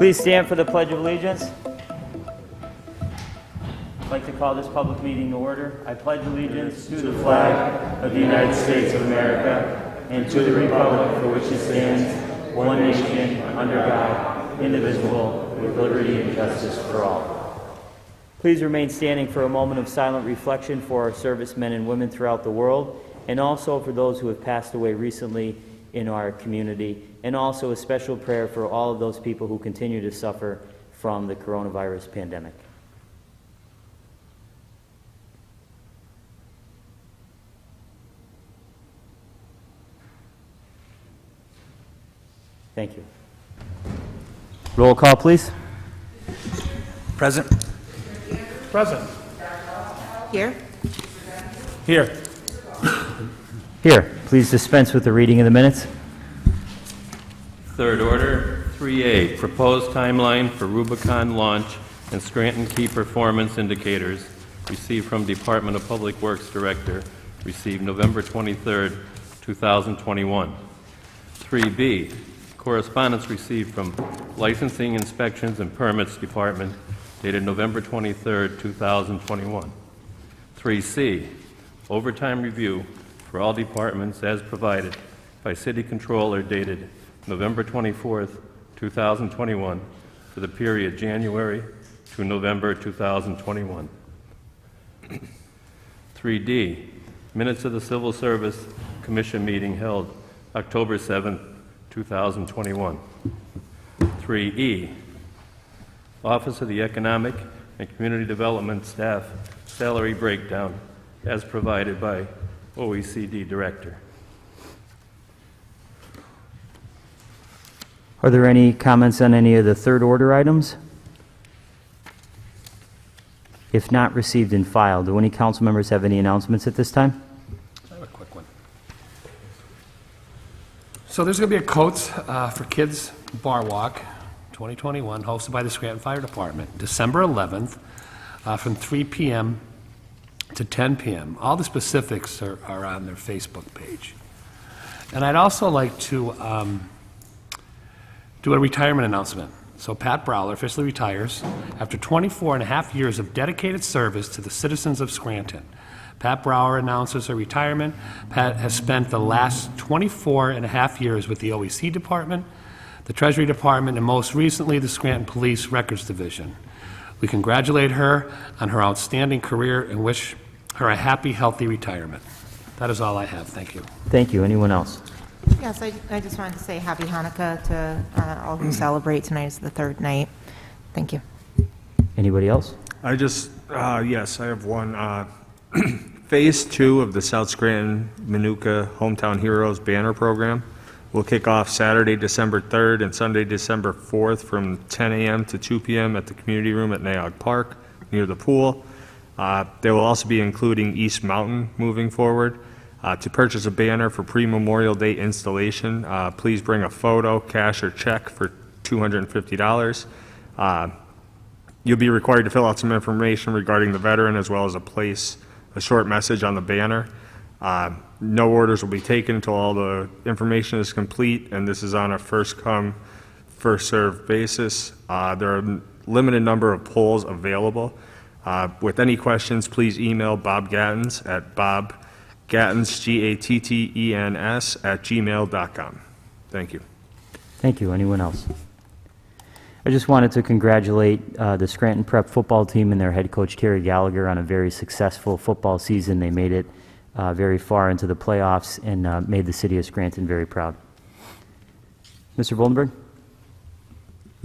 Please stand for the Pledge of Allegiance. I'd like to call this public meeting to order. I pledge allegiance to the flag of the United States of America and to the republic for which it stands, one nation, under God, indivisible, with liberty and justice for all. Please remain standing for a moment of silent reflection for our servicemen and women throughout the world, and also for those who have passed away recently in our community, and also a special prayer for all of those people who continue to suffer from the coronavirus pandemic. Thank you. Roll call, please. Present. Present. Here. Here. Here, please dispense with the reading of the minutes. Third order, 3A, proposed timeline for Rubicon launch and Scranton key performance indicators received from Department of Public Works Director, received November 23rd, 2021. 3B, correspondence received from Licensing, Inspections, and Permits Department, dated November 23rd, 2021. 3C, overtime review for all departments as provided by City Controller, dated November 24th, 2021, for the period January to November 2021. 3D, minutes of the Civil Service Commission meeting held October 7th, 2021. 3E, Office of the Economic and Community Development Staff salary breakdown as provided by OECD Director. Are there any comments on any of the third order items? If not received and filed, do any council members have any announcements at this time? I have a quick one. So there's going to be a Coats for Kids Bar Walk 2021 hosted by the Scranton Fire Department, December 11th from 3 p.m. to 10 p.m. All the specifics are on their Facebook page. And I'd also like to do a retirement announcement. So Pat Browler officially retires after 24 and a half years of dedicated service to the citizens of Scranton. Pat Brower announces her retirement. Pat has spent the last 24 and a half years with the OEC Department, the Treasury Department, and most recently the Scranton Police Records Division. We congratulate her on her outstanding career and wish her a happy, healthy retirement. That is all I have. Thank you. Thank you. Anyone else? Yes, I just wanted to say happy Hanukkah to all who celebrate. Tonight is the third night. Thank you. Anybody else? I just, yes, I have one. Phase 2 of the South Scranton Manuka Hometown Heroes banner program will kick off Saturday, December 3rd and Sunday, December 4th from 10 a.m. to 2 p.m. at the community room at Nayog Park near the pool. They will also be including East Mountain moving forward. To purchase a banner for pre-Memorial Day installation, please bring a photo, cash, or check for $250. You'll be required to fill out some information regarding the veteran as well as a short message on the banner. No orders will be taken until all the information is complete, and this is on a first-come, first-served basis. There are a limited number of polls available. With any questions, please email Bob Gattens at bobgattens, Gattens, @gmail.com. Thank you. Thank you. Anyone else? I just wanted to congratulate the Scranton Prep football team and their head coach, Terry Gallagher, on a very successful football season. They made it very far into the playoffs and made the city of Scranton very proud. Mr. Voldenberg?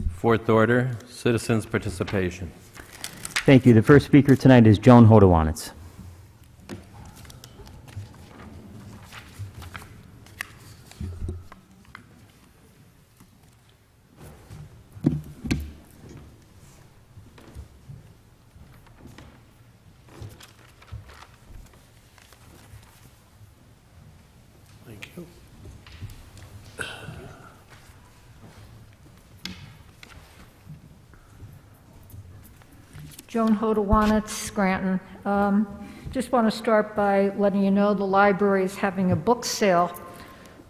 Fourth order, citizens' participation. Thank you. The first speaker tonight is Joan Hodowanitz. Thank you. Joan Hodowanitz, Scranton. Just want to start by letting you know the library is having a book sale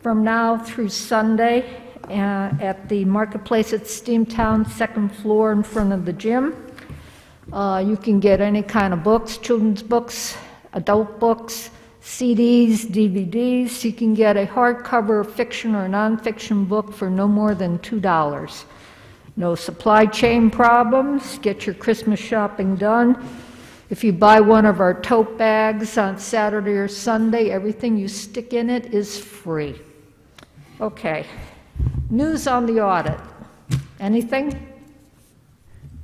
from now through Sunday at the Marketplace at Steamtown, second floor in front of the gym. You can get any kind of books, children's books, adult books, CDs, DVDs. You can get a hardcover fiction or nonfiction book for no more than $2. No supply chain problems. Get your Christmas shopping done. If you buy one of our tote bags on Saturday or Sunday, everything you stick in it is free. Okay. News on the audit. Anything?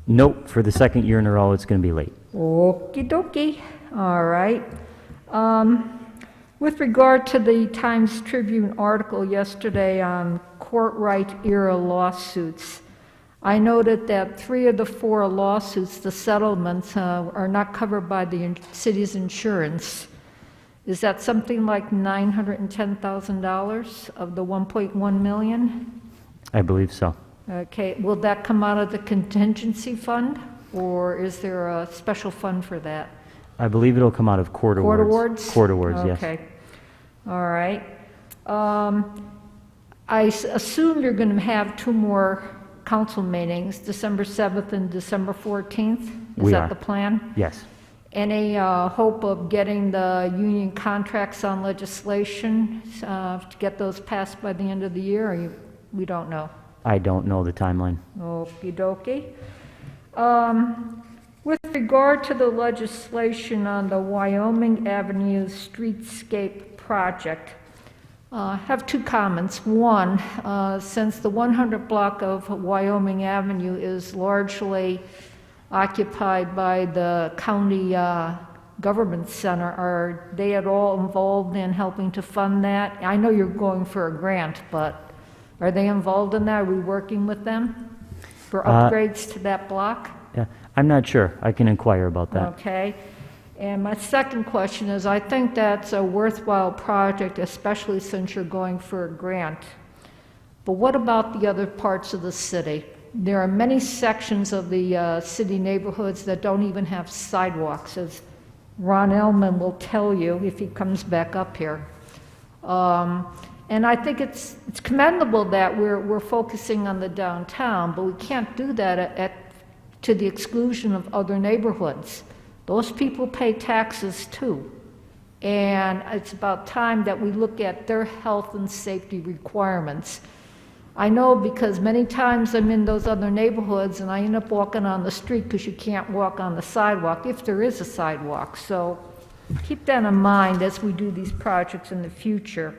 Nope, for the second year in a row, it's going to be late. Okie dokie. All right. With regard to the Times Tribune article yesterday on Courtright era lawsuits, I noted that 3 of the 4 lawsuits, the settlements, are not covered by the city's insurance. Is that something like $910,000 of the $1.1 million? I believe so. Okay, will that come out of the contingency fund, or is there a special fund for that? I believe it'll come out of court awards. Court awards? Court awards, yes. Okay, all right. Assume you're going to have 2 more council meetings, December 7th and December 14th? Is that the plan? Yes. Any hope of getting the union contracts on legislation to get those passed by the end of the year, or we don't know? I don't know the timeline. Okie dokie. With regard to the legislation on the Wyoming Avenue Streetscape project, I have 2 comments. One, since the 100 block of Wyoming Avenue is largely occupied by the county government center, are they at all involved in helping to fund that? I know you're going for a grant, but are they involved in that? Are we working with them for upgrades to that block? Yeah, I'm not sure. I can inquire about that. Okay. And my second question is, I think that's a worthwhile project, especially since you're going for a grant. But what about the other parts of the city? There are many sections of the city neighborhoods that don't even have sidewalks, as Ron Ellman will tell you if he comes back up here. And I think it's commendable that we're focusing on the downtown, but we can't do that to the exclusion of other neighborhoods. Those people pay taxes too. And it's about time that we look at their health and safety requirements. I know because many times I'm in those other neighborhoods and I end up walking on the street because you can't walk on the sidewalk, if there is a sidewalk. So keep that in mind as we do these projects in the future.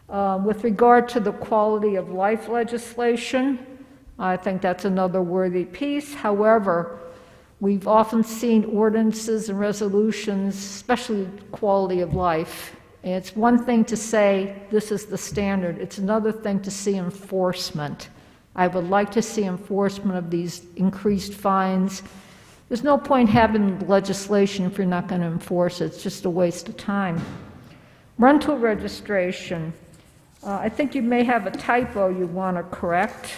With regard to the quality of life legislation, I think that's another worthy piece. However, we've often seen ordinances and resolutions, especially quality of life. And it's one thing to say this is the standard. It's another thing to see enforcement. I would like to see enforcement of these increased fines. There's no point having legislation if you're not going to enforce it. It's just a waste of time. Rental registration. I think you may have a typo you want to correct.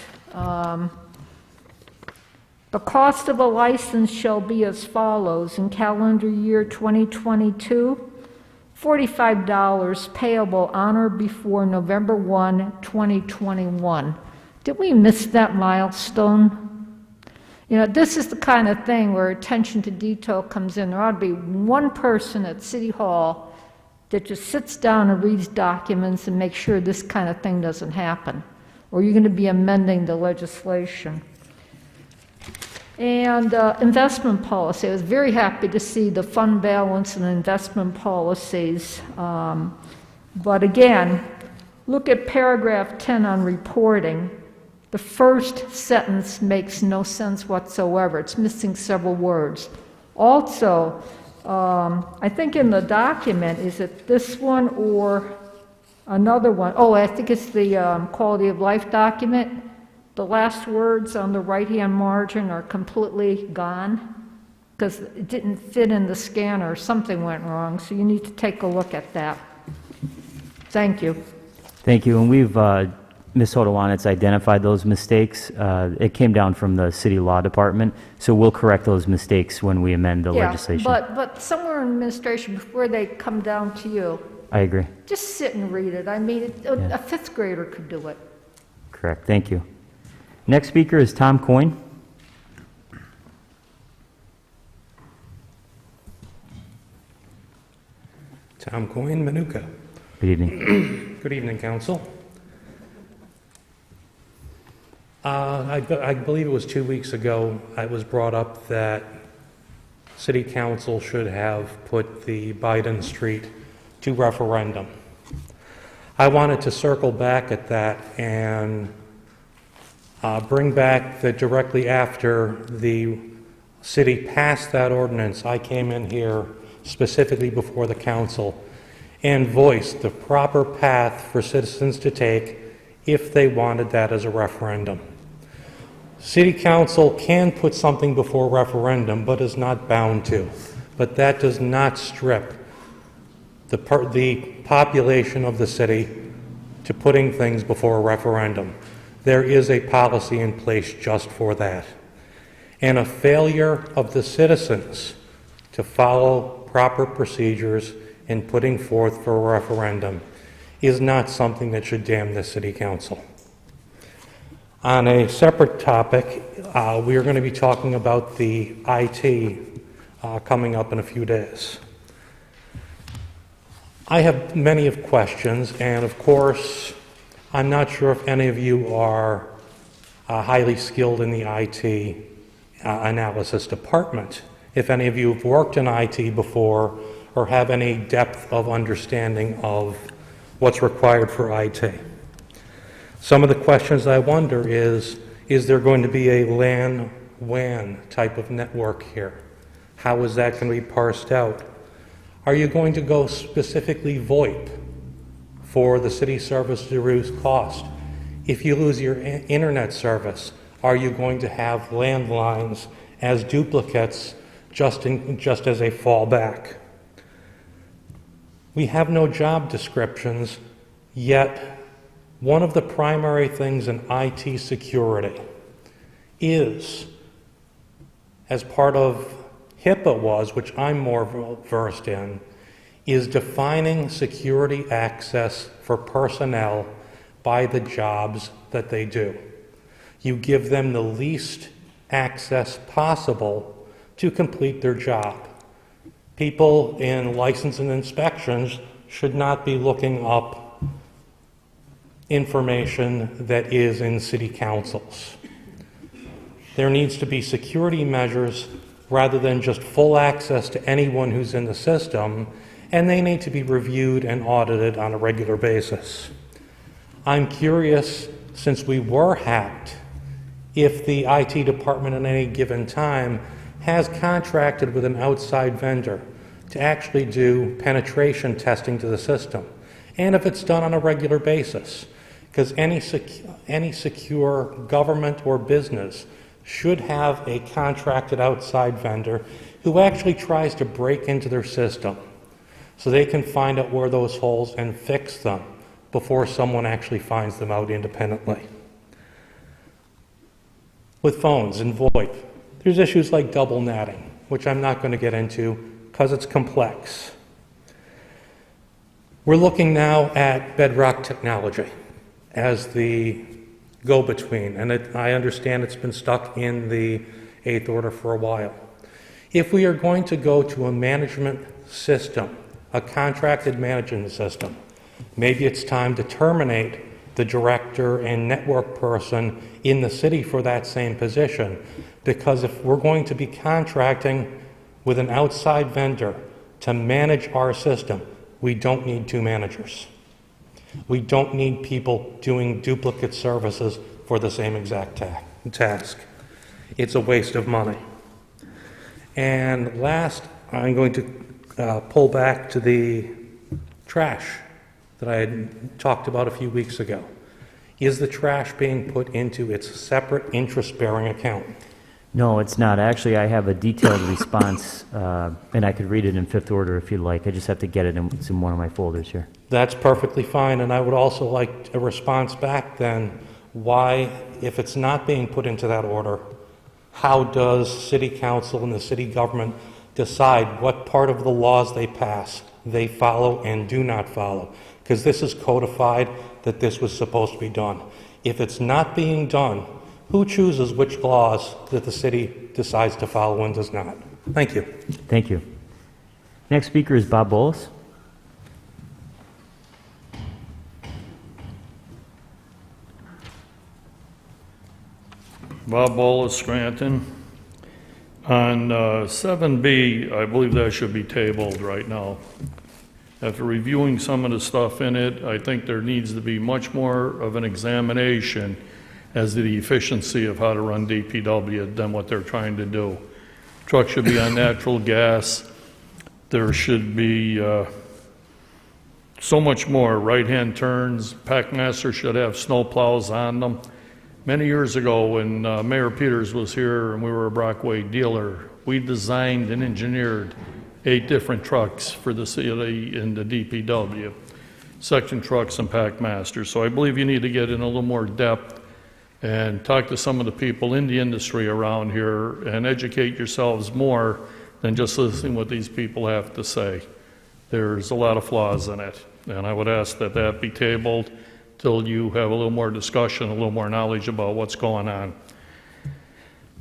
The cost of a license shall be as follows. In calendar year 2022, $45 payable on or before November 1, 2021. Did we miss that milestone? You know, this is the kind of thing where attention to detail comes in. There ought to be one person at City Hall that just sits down and reads documents and makes sure this kind of thing doesn't happen, or you're going to be amending the legislation. And investment policy. I was very happy to see the fund balance and investment policies. But again, look at paragraph 10 on reporting. The first sentence makes no sense whatsoever. It's missing several words. Also, I think in the document, is it this one or another one? Oh, I think it's the quality of life document. The last words on the right-hand margin are completely gone because it didn't fit in the scanner. Something went wrong, so you need to take a look at that. Thank you. Thank you. And we've, Ms. Hodowanitz identified those mistakes. It came down from the city law department, so we'll correct those mistakes when we amend the legislation. But somewhere in administration, before they come down to you, I agree. just sit and read it. I mean, a fifth grader could do it. correct. Thank you. Next speaker is Tom Coyne. Tom Coyne, Manuka. Good evening. Good evening, Council. I believe it was 2 weeks ago, it was brought up that City Council should have put the Biden Street to referendum. I wanted to circle back at that and bring back that directly after the city passed that ordinance, I came in here specifically before the council and voiced the proper path for citizens to take if they wanted that as a referendum. City council can put something before referendum, but is not bound to. But that does not strip the population of the city to putting things before a referendum. There is a policy in place just for that. And a failure of the citizens to follow proper procedures in putting forth for a referendum is not something that should damn the city council. On a separate topic, we are going to be talking about the IT coming up in a few days. I have many of questions, and of course, I'm not sure if any of you are highly skilled in the IT analysis department. If any of you have worked in IT before or have any depth of understanding of what's required for IT. Some of the questions I wonder is there going to be a LAN-WAN type of network here? How is that going to be parsed out? Are you going to go specifically VoIP for the city service to reduce cost? If you lose your internet service, are you going to have landlines as duplicates just as a fallback? We have no job descriptions, yet one of the primary things in IT security is, as part of HIPAA was, which I'm more versed in, is defining security access for personnel by the jobs that they do. You give them the least access possible to complete their job. People in license and inspections should not be looking up information that is in city councils. There needs to be security measures rather than just full access to anyone who's in the system, and they need to be reviewed and audited on a regular basis. I'm curious, since we were hacked, if the IT department at any given time has contracted with an outside vendor to actually do penetration testing to the system, and if it's done on a regular basis, because any secure government or business should have a contracted outside vendor who actually tries to break into their system so they can find out where those holes and fix them before someone actually finds them out independently. With phones and VoIP, there's issues like double natting, which I'm not going to get into because it's complex. We're looking now at bedrock technology as the go-between, and I understand it's been stuck in the Eighth Order for a while. If we are going to go to a management system, a contracted management system, maybe it's time to terminate the director and network person in the city for that same position, because if we're going to be contracting with an outside vendor to manage our system, we don't need two managers. We don't need people doing duplicate services for the same exact task. It's a waste of money. And last, I'm going to pull back to the trash that I had talked about a few weeks ago. Is the trash being put into its separate interest-bearing account? No, it's not. Actually, I have a detailed response, and I could read it in fifth order if you'd like. I just have to get it. It's in one of my folders here. That's perfectly fine, and I would also like a response back then. Why, if it's not being put into that order, how does city council and the city government decide what part of the laws they pass they follow and do not follow? Because this is codified that this was supposed to be done. If it's not being done, who chooses which laws that the city decides to follow and does not? Thank you. Thank you. Next speaker is Bob Bowles. Bob Bowles, Scranton. On 7B, I believe that should be tabled right now. After reviewing some of the stuff in it, I think there needs to be much more of an examination as to the efficiency of how to run DPW than what they're trying to do. Truck should be on natural gas. There should be so much more right-hand turns. Packmaster should have snow plows on them. Many years ago, when Mayor Peters was here and we were a Brockway dealer, we designed and engineered 8 different trucks for the city in the DPW, section trucks and Packmasters. So I believe you need to get in a little more depth and talk to some of the people in the industry around here and educate yourselves more than just listening to what these people have to say. There's a lot of flaws in it, and I would ask that that be tabled till you have a little more discussion, a little more knowledge about what's going on.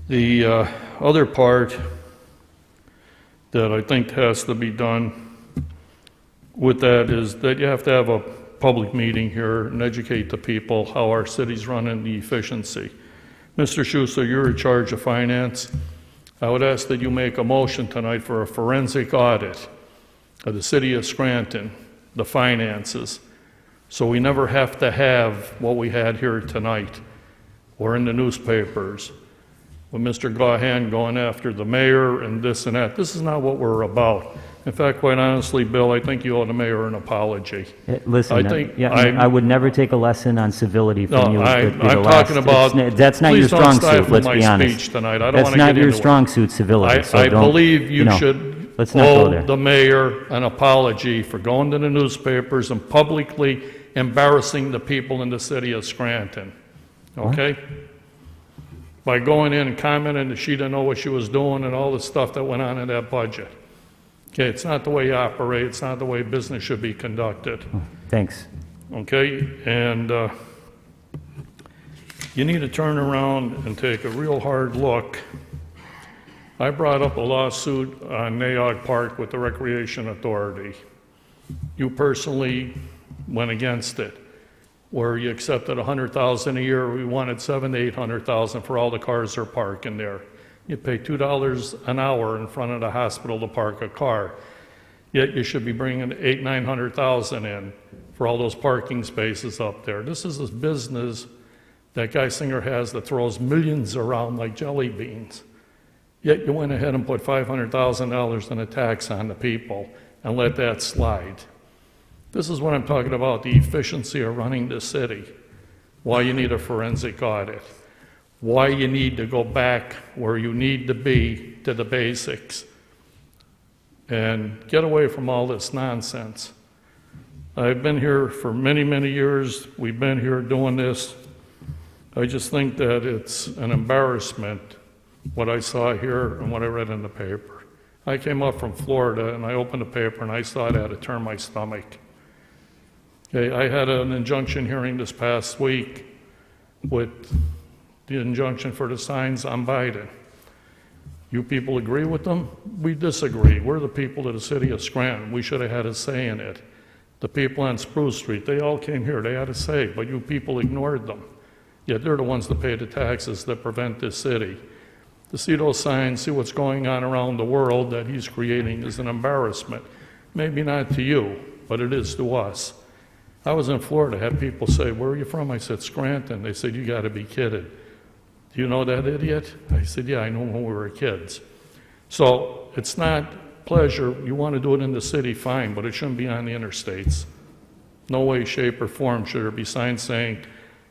The other part that I think has to be done with that is that you have to have a public meeting here and educate the people how our city's running, the efficiency. Mr. Schuster, you're in charge of finance. I would ask that you make a motion tonight for a forensic audit of the city of Scranton, the finances, so we never have to have what we had here tonight or in the newspapers with Mr. Gaughan going after the mayor and this and that. This is not what we're about. In fact, quite honestly, Bill, I think you owe the mayor an apology. Listen, I would never take a lesson on civility from you. No, I'm talking about. That's not your strong suit, let's be honest. Please don't stifle my speech tonight. I don't That's want to get not into your it. strong suit, civility. So I don't, believe you should let's not go owe there. the mayor an apology for going to the newspapers and publicly embarrassing the people in the city of Scranton. Okay? By going in and commenting that she didn't know what she was doing and all the stuff that went on in that budget. Okay, it's not the way you operate. It's not the way business should be conducted. Thanks. Okay, and you need to turn around and take a real hard look. I brought up a lawsuit on Naog Park with the Recreation Authority. You personally went against it, where you accepted $100,000 a year. We wanted $700,000 to $800,000 for all the cars that are parking there. You pay $2 an hour in front of the hospital to park a car. Yet you should be bringing $800,000 to $900,000 in for all those parking spaces up there. This is a business that Geisinger has that throws millions around like jelly beans. Yet you went ahead and put $500,000 in a tax on the people and let that slide. This is what I'm talking about, the efficiency of running the city, why you need a forensic audit, why you need to go back where you need to be to the basics, and get away from all this nonsense. I've been here for many, many years. We've been here doing this. I just think that it's an embarrassment, what I saw here and what I read in the paper. I came up from Florida, and I opened the paper, and I saw that. It turned my stomach. Okay, I had an injunction hearing this past week with the injunction for the signs on Biden. You people agree with them? We disagree. We're the people of the city of Scranton. We should have had a say in it. The people on Spruce Street, they all came here. They had a say, but you people ignored them. Yet they're the ones that pay the taxes that prevent this city. To see those signs, see what's going on around the world that he's creating is an embarrassment. Maybe not to you, but it is to us. I was in Florida, had people say, "Where are you from?" I said, "Scranton." They said, "You got to be kidding. Do you know that idiot?" I said, "Yeah, I know when we were kids." So it's not pleasure. You want to do it in the city, fine, but it shouldn't be on the interstates. No way, shape, or form should there be signs saying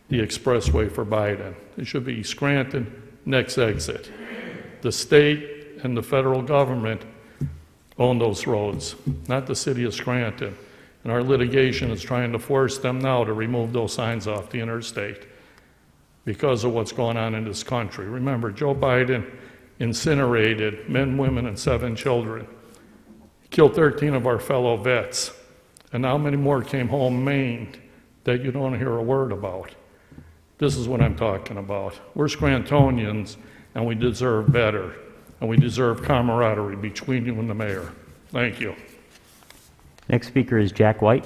the expressway for Biden. It should be Scranton, next exit. The state and the federal government own those roads, not the city of Scranton. And our litigation is trying to force them now to remove those signs off the interstate because of what's going on in this country. Remember, Joe Biden incinerated men, women, and 7 children. He killed 13 of our fellow vets. And how many more came home maimed that you don't hear a word about? This is what I'm talking about. We're Scrantonians, and we deserve better, and we deserve camaraderie between you and the mayor. Thank you. Next speaker is Jack White.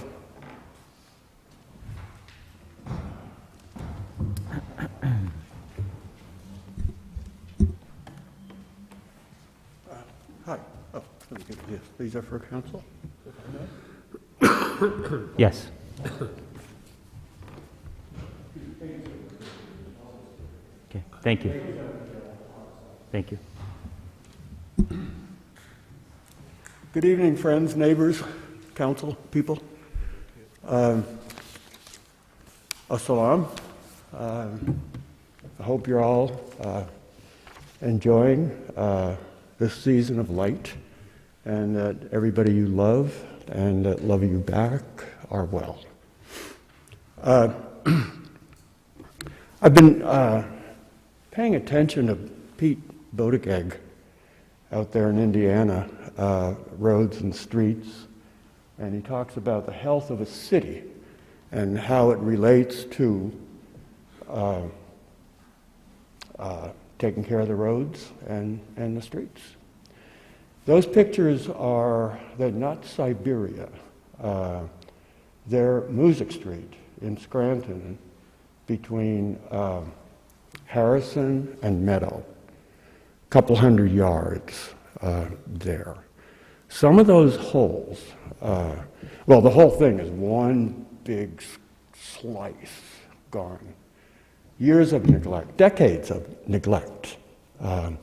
Hi. Oh, let me get this. These are for council? Yes. Okay, thank you. Thank you. Good evening, friends, neighbors, council, people. Assalam. I hope you're all enjoying this season of light, and that everybody you love and that love you back are well. I've been paying attention to Pete Buttigieg out there in Indiana, roads and streets, and he talks about the health of a city and how it relates to taking care of the roads and the streets. Those pictures they're not Siberia. They're Music Street in Scranton between Harrison and Meadow, a couple hundred yards there. Some of those holes, well, the whole thing is one big slice gone. Years of neglect, decades of neglect. And,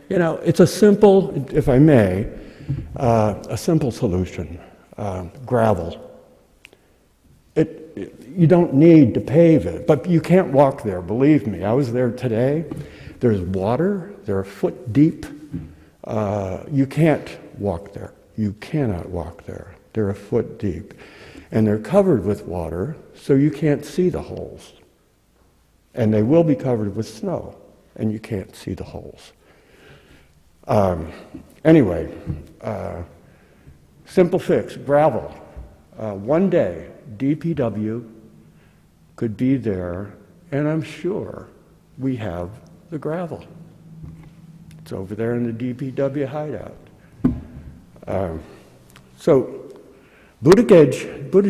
you know, it's a simple, if I may, a simple solution, gravel. You don't need to pave it, but you can't walk there, believe me. I was there today. There's water, they're a foot deep. You can't walk there. You cannot walk there. They're a foot deep. And they're covered with water, so you can't see the holes. And they will be covered with snow, and you can't see the holes. Anyway, simple fix, gravel. One day, DPW could be there, and I'm sure we have the gravel. It's over there in the DPW hideout. So, Buttigieg,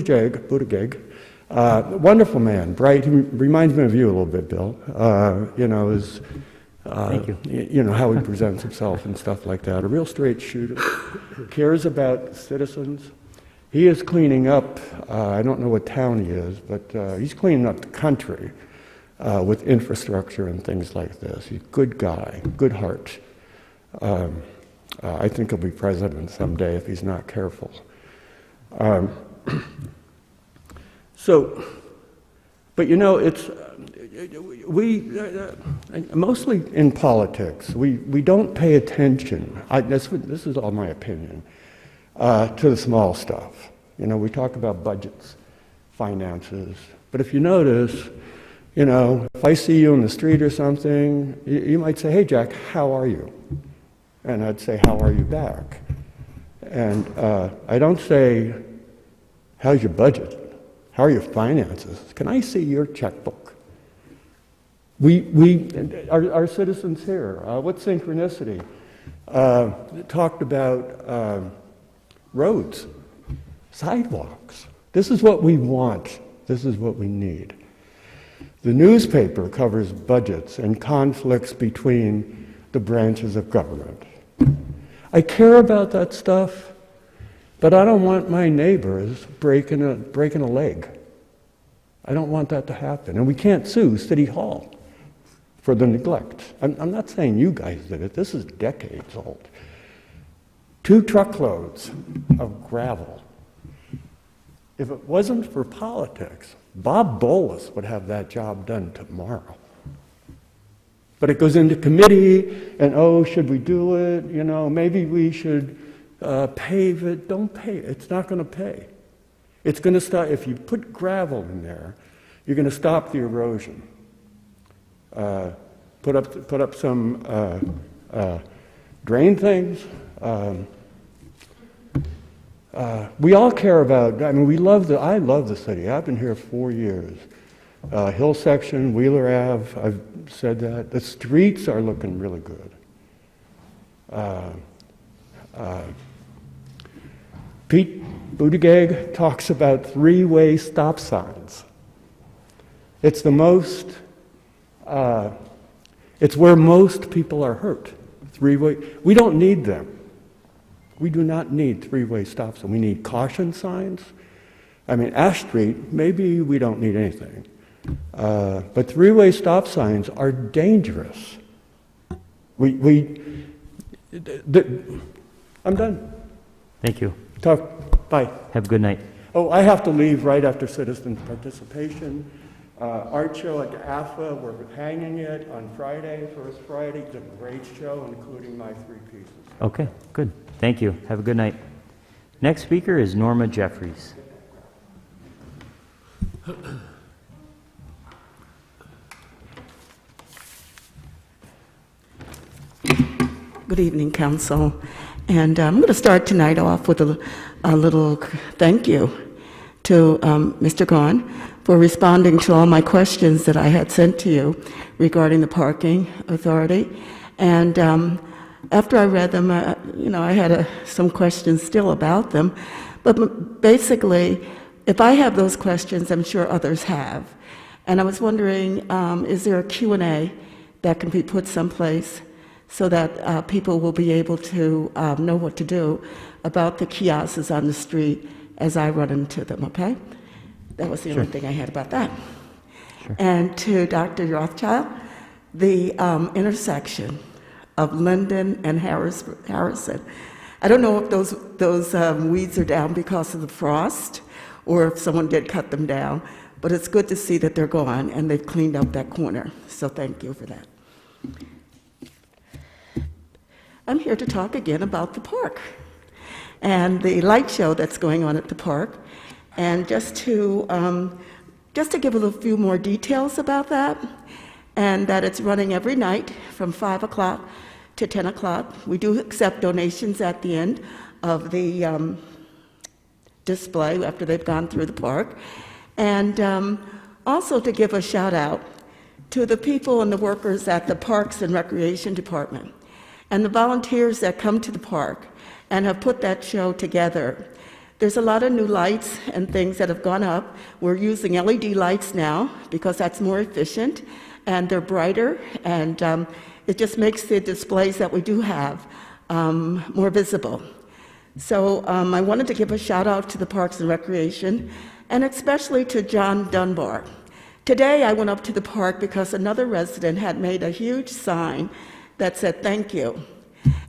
wonderful man, bright. He reminds me of you a little bit, Bill. You know, Thank you. You know, how he presents himself and stuff like that. A real straight shooter, cares about citizens. He is cleaning up, I don't know what town he is, but he's cleaning up the country with infrastructure and things like this. He's a good guy, good heart. I think he'll be president someday if he's not careful. But you know, it's mostly in politics, we don't pay attention. This is all my opinion, to the small stuff. You know, we talk about budgets, finances, but if you notice, you know, if I see you in the street or something, you might say, "Hey, Jack, how are you?" And I'd say, "How are you back?" And I don't say, "How's your budget? How are your finances? Can I see your checkbook?" Our citizens here, what synchronicity, talked about roads, sidewalks. This is what we want. This is what we need. The newspaper covers budgets and conflicts between the branches of government. I care about that stuff, but I don't want my neighbors breaking a leg. I don't want that to happen. And we can't sue City Hall for the neglect. I'm not saying you guys did it. This is decades old. 2 truckloads of gravel. If it wasn't for politics, Bob Bolus would have that job done tomorrow. But it goes into committee, and oh, should we do it? You know, maybe we should pave it. Don't pay it. It's not going to pay. It's going to stop. If you put gravel in there, you're going to stop the erosion. Put up some drain things. We all care about. I mean, I love the city. I've been here 4 years. Hill section, Wheeler Ave, I've said that. The streets are looking really good. Pete Buttigieg talks about three-way stop signs. It's the most, it's where most people are hurt. Three-way, we don't need them. We do not need three-way stop signs. We need caution signs. I mean, Ash Street, maybe we don't need anything. But three-way stop signs are dangerous. I'm done. Thank you. Bye. Have a good night. Oh, I have to leave right after citizen participation. Art show at the AFA, we're hanging it on Friday, first Friday. It's a great show, including my 3 pieces. Okay, good. Thank you. Have a good night. Next speaker is Norma Jeffries. Good evening, Council. And I'm going to start tonight off with a little thank you to Mr. Gaughan for responding to all my questions that I had sent to you regarding the parking authority. And after I read them, I had some questions still about them. But basically, if I have those questions, I'm sure others have. And I was wondering, is there a Q&A that can be put someplace so that people will be able to know what to do about the kiosks on the street as I run into them, okay? That was the only thing I had about that. Sure. And to Dr. Rothchild, the intersection of Linden and Harrison. I don't know if those weeds are down because of the frost or if someone did cut them down, but it's good to see that they're gone and they've cleaned up that corner. So thank you for that. I'm here to talk again about the park and the light show that's going on at the park. And just to give a few more details about that, and that it's running every night from 5 o'clock to 10 o'clock. We do accept donations at the end of the display after they've gone through the park. And also to give a shout out to the people and the workers at the Parks and Recreation Department and the volunteers that come to the park and have put that show together. There's a lot of new lights and things that have gone up. We're using LED lights now because that's more efficient and they're brighter, and it just makes the displays that we do have more visible. So I wanted to give a shout out to the Parks and Recreation and especially to John Dunbar. Today I went up to the park because another resident had made a huge sign that said thank you.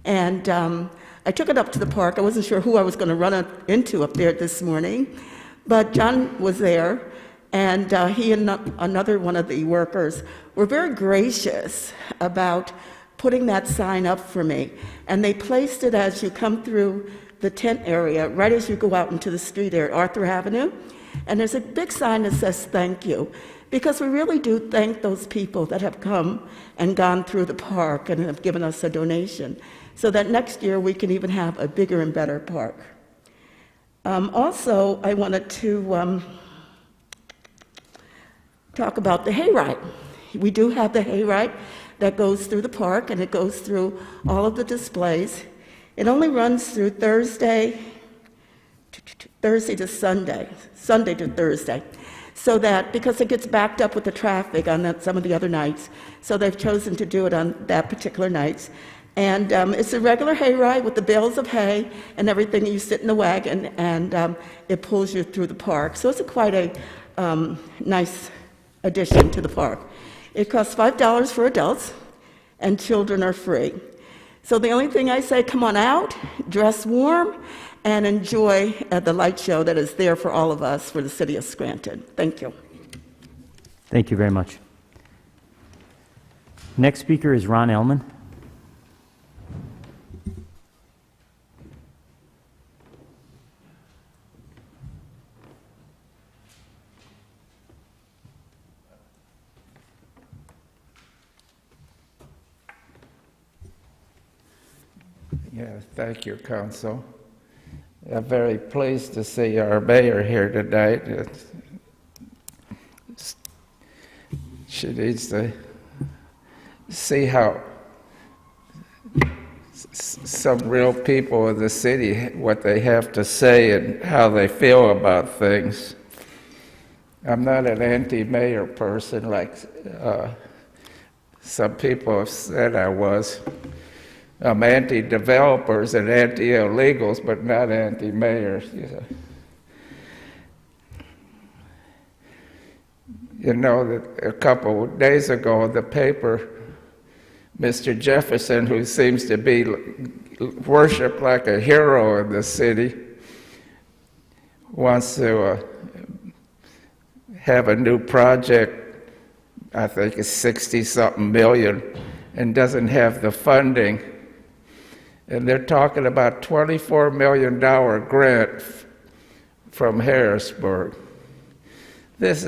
And I took it up to the park. I wasn't sure who I was going to run into up there this morning, but John was there, and he and another one of the workers were very gracious about putting that sign up for me. And they placed it as you come through the tent area, right as you go out into the street area, Arthur Avenue. And there's a big sign that says thank you, because we really do thank those people that have come and gone through the park and have given us a donation, so that next year we can even have a bigger and better park. Also, I wanted to talk about the hayride. We do have the hayride that goes through the park, and it goes through all of the displays. It only runs through Thursday to Sunday, Sunday to Thursday. So that, because it gets backed up with the traffic on some of the other nights, so they've chosen to do it on that particular night. And it's a regular hayride with the bales of hay and everything. You sit in the wagon, and it pulls you through the park. So it's quite a nice addition to the park. It costs $5 for adults, and children are free. So the only thing I say, come on out, dress warm, and enjoy the light show that is there for all of us for the city of Scranton. Thank you. Thank you very much. Next speaker is Ron Ellman. Yes, thank you, Council. I'm very pleased to see our mayor here tonight. she needs to see how some real people in the city, what they have to say and how they feel about things. I'm not an anti-mayor person like some people have said I was. I'm anti-developers and anti-illegals, but not anti-mayors. You know, a couple of days ago in the paper, Mr. Jefferson, who seems to be worshipped like a hero in the city, wants to have a new project, I think it's 60-something million, and doesn't have the funding. And they're talking about $24 million grant from Harrisburg. This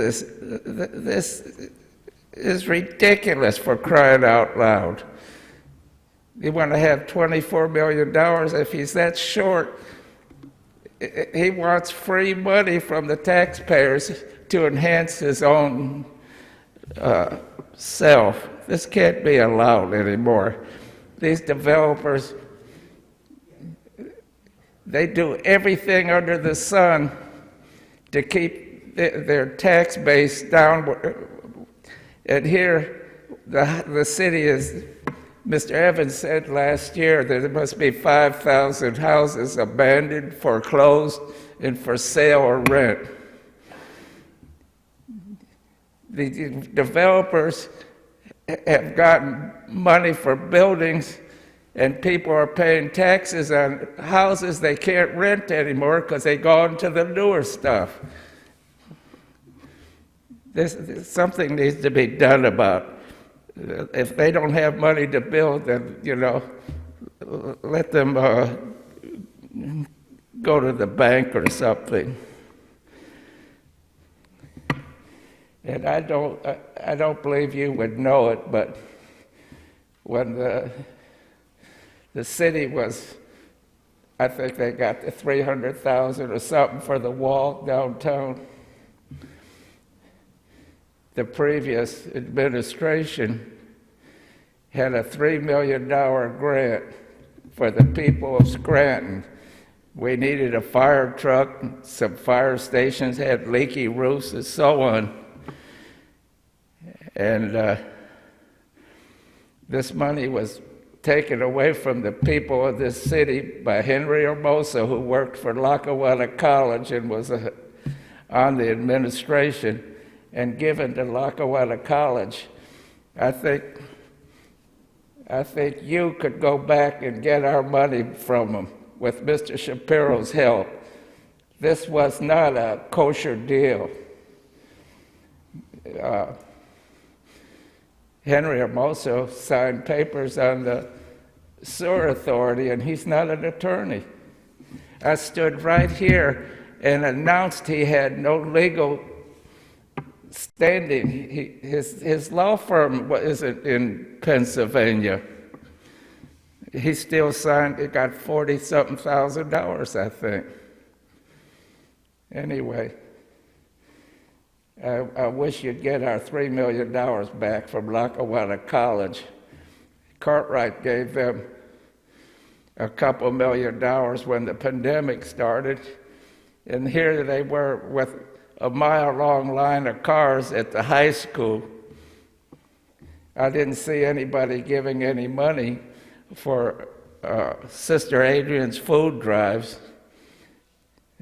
is ridiculous, for crying out loud. You want to have $24 million? If he's that short, he wants free money from the taxpayers to enhance his own self. This can't be allowed anymore. These developers, they do everything under the sun to keep their tax base down. And here, the city is, Mr. Evans said last year that there must be 5,000 houses abandoned, foreclosed, and for sale or rent. The developers have gotten money for buildings, and people are paying taxes on houses they can't rent anymore because they go into the newer stuff. Something needs to be done about it. If they don't have money to build, then, you know, let them go to the bank or something. And I don't believe you would know it, but when the city was, I think they got the $300,000 or something for the wall downtown. The previous administration had a $3 million grant for the people of Scranton. We needed a fire truck, some fire stations had leaky roofs and so on. And this money was taken away from the people of this city by Henry Hermosa, who worked for Lackawanna College and was on the administration, and given to Lackawanna College. I think you could go back and get our money from them with Mr. Shapiro's help. This was not a kosher deal. Henry Hermoso signed papers on the sewer authority, and he's not an attorney. I stood right here and announced he had no legal standing. His law firm isn't in Pennsylvania. He still signed, it got $40-something thousand, I think. Anyway, I wish you'd get our $3 million back from Lackawanna College. Cartwright gave them a couple $1 million when the pandemic started, and here they were with a mile-long line of cars at the high school. I didn't see anybody giving any money for Sister Adrian's food drives.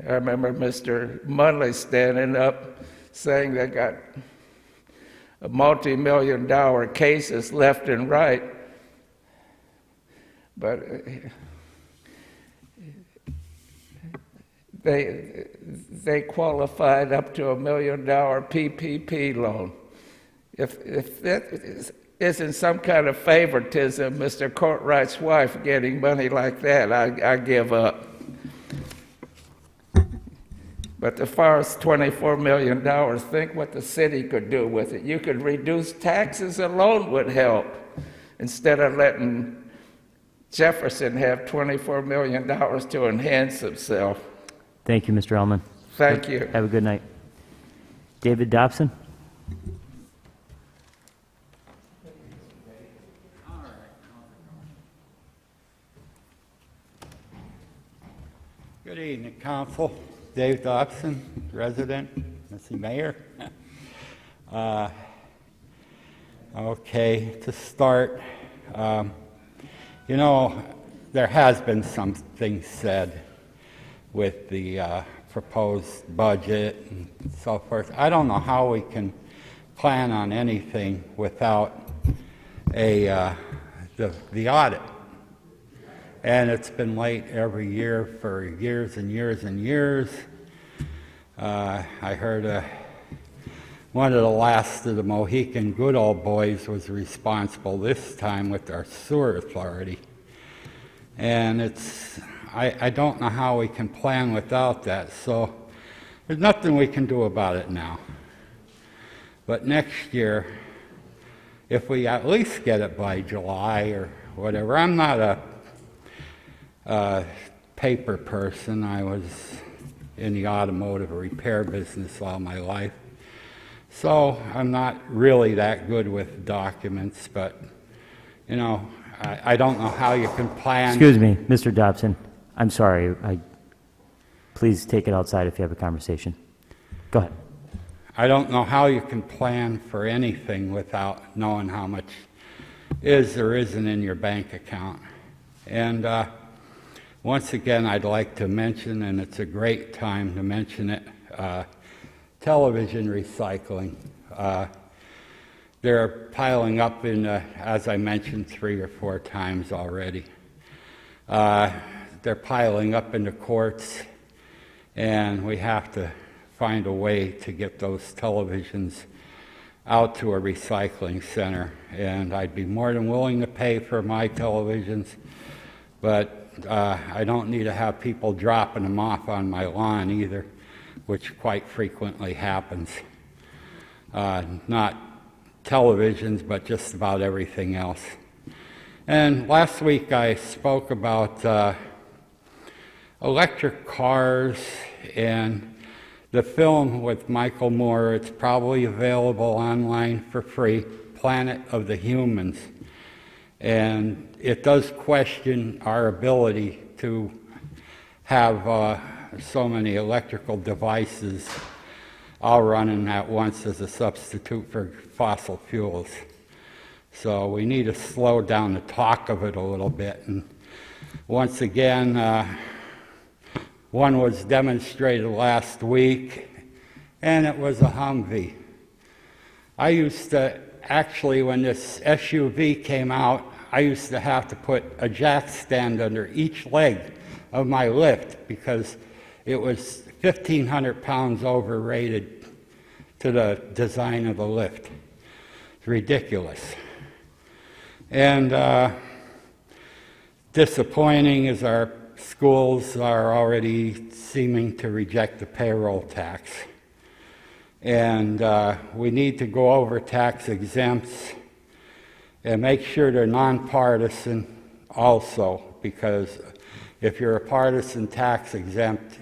I remember Mr. Munley standing up saying they got multi-million-dollar cases left and right, but they qualified up to $1 million PPP loan. If that isn't some kind of favoritism, Mr. Courtwright's wife getting money like that, I give up. But as far as $24 million, think what the city could do with it. You could reduce taxes alone would help, instead of letting Jefferson have $24 million to enhance himself. Thank you, Mr. Ellman. Thank you. Have a good night. David Dobson? evening, Council. Dave Dobson, resident, Mr. Mayor. Okay, to start, there has been something said with the proposed budget and so forth. I don't know how we can plan on anything without the audit. And it's been late every year for years and years and years. I heard one of the last of the Mohican good old boys was responsible this time with our sewer authority. And I don't know how we can plan without that, so there's nothing we can do about it now. But next year, if we at least get it by July or whatever, I'm not a paper person. I was in the automotive repair business all my life. So I'm not really that good with documents, but, I don't know how you can plan. Excuse me, Mr. Dobson. I'm sorry. Please take it outside if you have a conversation. Go ahead. I don't know how you can plan for anything without knowing how much is or isn't in your bank account. And once again, I'd like to mention, and it's a great time to mention it, television recycling. They're piling up as I mentioned 3 or 4 times already. They're piling up in the courts, and we have to find a way to get those televisions out to a recycling center. And I'd be more than willing to pay for my televisions, but I don't need to have people dropping them off on my lawn either, which quite frequently happens. Not televisions, but just about everything else. And last week I spoke about electric cars and the film with Michael Moore. It's probably available online for free, Planet of the Humans. And it does question our ability to have so many electrical devices all running at once as a substitute for fossil fuels. So we need to slow down the talk of it a little bit. And once again, one was demonstrated last week, and it was a Humvee. I used to, actually, when this SUV came out, I used to have to put a jack stand under each leg of my lift because it was 1,500 pounds overrated to the design of the lift. It's ridiculous. And disappointing is our schools are already seeming to reject the payroll tax. And we need to go over tax exempts and make sure they're nonpartisan also, because if you're a partisan tax exempt,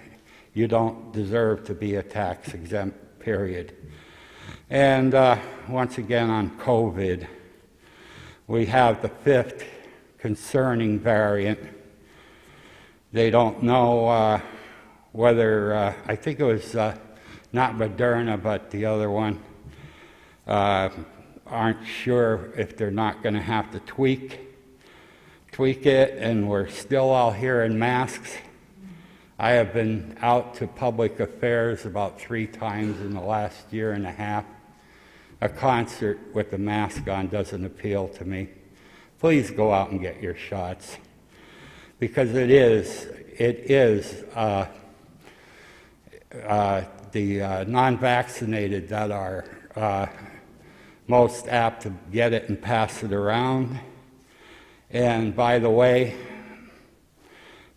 you don't deserve to be a tax exempt, period. And once again on COVID, we have the 5th concerning variant. They don't know whether, I think it was not Moderna, but the other one, aren't sure if they're not going to have to tweak it, and we're still all here in masks. I have been out to public affairs about 3 times in the last year and a half. A concert with a mask on doesn't appeal to me. Please go out and get your shots, because it is the non-vaccinated that are most apt to get it and pass it around. And by the way,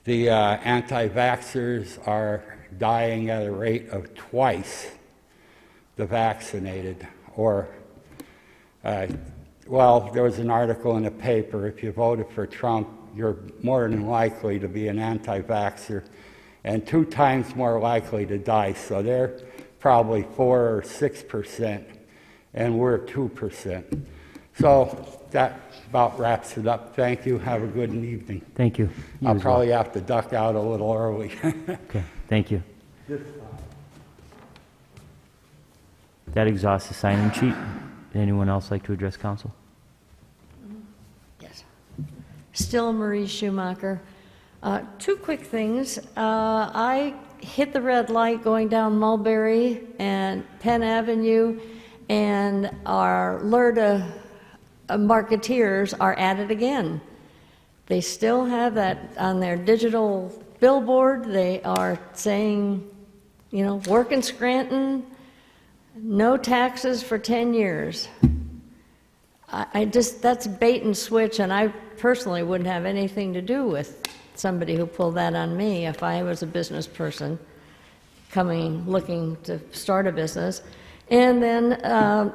the anti-vaxxers are dying at a rate of twice the vaccinated. Or, well, there was an article in the paper, if you voted for Trump, you're more than likely to be an anti-vaxxer and 2 times more likely to die. So they're probably 4 or 6%, and we're 2%. So that about wraps it up. Thank you. Have a good evening. Thank you. You I'll as well. probably have to duck out a little early. Okay, thank you. That exhausts the sign-in sheet. Anyone else like to address council? Yes. Still Marie Schumacher. Two quick things. I hit the red light going down Mulberry and Penn Avenue, and our Lurda marketeers are at it again. They still have that on their digital billboard. They are saying, you know, work in Scranton, no taxes for 10 years. I just, that's bait and switch, and I personally wouldn't have anything to do with somebody who pulled that on me if I was a business person coming, looking to start a business. And then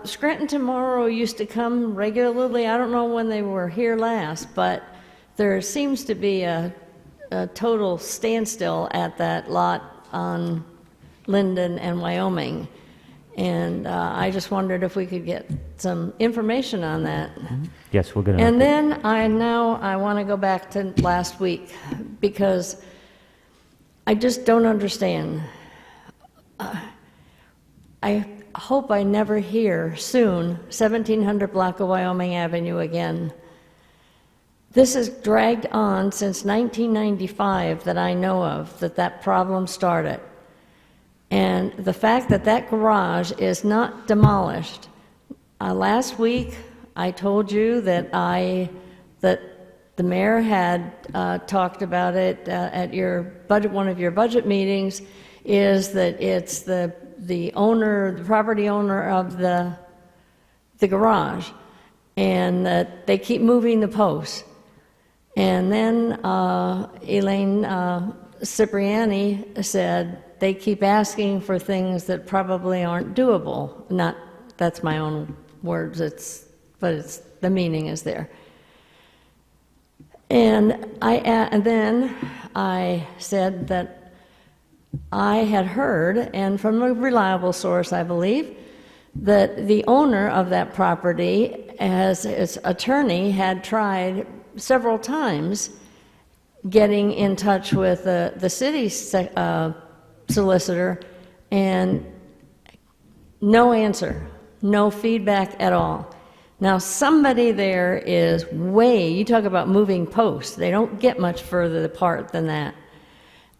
Scranton Tomorrow used to come regularly. I don't know when they were here last, but there seems to be a total standstill at that lot on Linden and Wyoming. And I just wondered if we could get some information on that. Yes, we'll get an And update. then I want to go back to last week, because I just don't understand. I hope I never hear soon 1700 block of Wyoming Avenue again. This has dragged on since 1995 that I know of, that problem started. And the fact that that garage is not demolished. Last week, I told you that the mayor had talked about it at your budget, one of your budget meetings, is that it's the owner, the property owner of the garage, and that they keep moving the posts. And then Elaine Cipriani said they keep asking for things that probably aren't doable. Not, that's my own words, but the meaning is there. And then I said that I had heard, and from a reliable source, I believe, that the owner of that property, as its attorney, had tried several times getting in touch with the city's solicitor, and no answer, no feedback at all. Now, somebody there is you talk about moving posts, they don't get much further apart than that.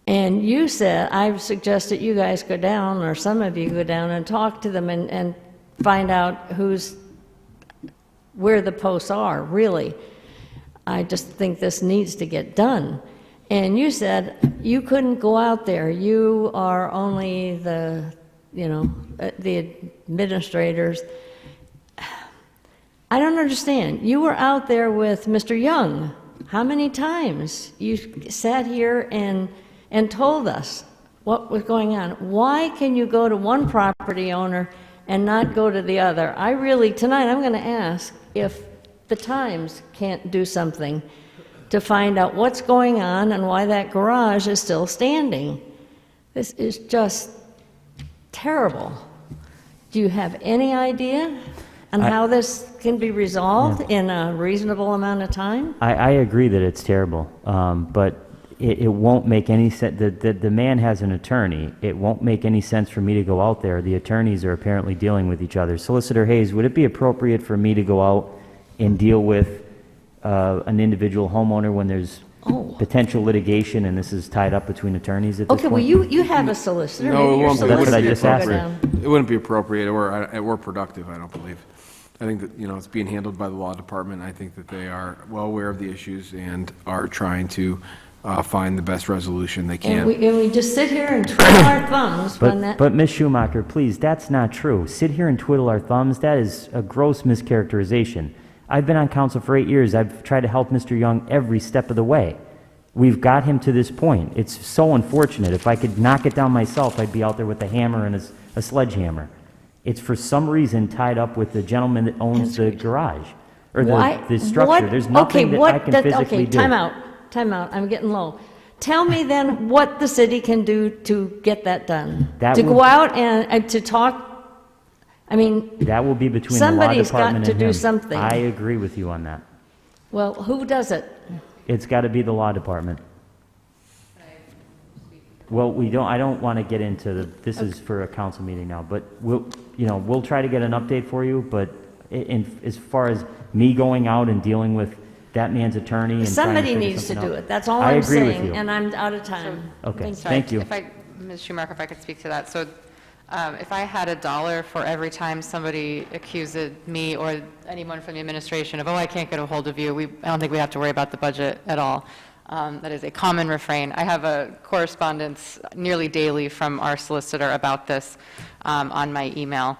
And you said, I've suggested you guys go down, or some of you go down and talk to them and find out where the posts are, really. I just think this needs to get done. And you said you couldn't go out there. You are only the administrators. I don't understand. You were out there with Mr. Young. How many times you sat here and told us what was going on? Why can you go to one property owner and not go to the other? Tonight I'm going to ask if the Times can't do something to find out what's going on and why that garage is still standing. This is just terrible. Do you have any idea on how this can be resolved in a reasonable amount of time? I agree that it's terrible, but it won't make any sense. The man has an attorney. It won't make any sense for me to go out there. The attorneys are apparently dealing with each other. Solicitor Hayes, would it be appropriate for me to go out and deal with an individual homeowner when there's potential litigation and this is tied up between attorneys at this point? Okay, well, you have a solicitor. No, Maybe it won't be. That's what I just asked. It wouldn't be appropriate or productive, I don't believe. I think that, it's being handled by the law department. I think that they are well aware of the issues and are trying to find the best resolution they can. And we just sit here and twiddle our thumbs when that... But Ms. Schumacher, please, that's not true. Sit here and twiddle our thumbs, that is a gross mischaracterization. I've been on council for 8 years. I've tried to help Mr. Young every step of the way. We've got him to this point. It's so unfortunate. If I could knock it down myself, I'd be out there with a hammer and a sledgehammer. It's for some reason tied up with the gentleman that owns the garage, or the structure. There's nothing that I can physically do. Time out. I'm getting low. Tell me then what the city can do to get that done. Go out and to talk I mean, That will be between the law somebody's department got to and do him. something. I agree with you on that. Well, who does it? It's got to be the law department. Well, I don't want to get into this is for a council meeting now, but we'll try to get an update for you, but as far as me going out and dealing with that man's attorney and Somebody trying to needs to figure do something it. That's all I I'm agree with saying, you. and I'm out of time. Okay, Thank you. thank you. Ms. Schumacher, if I could speak to that. So if I had $1 for every time somebody accuses me or anyone from the administration of, oh, I can't get a hold of you, I don't think we have to worry about the budget at all. That is a common refrain. I have a correspondence nearly daily from our solicitor about this on my email.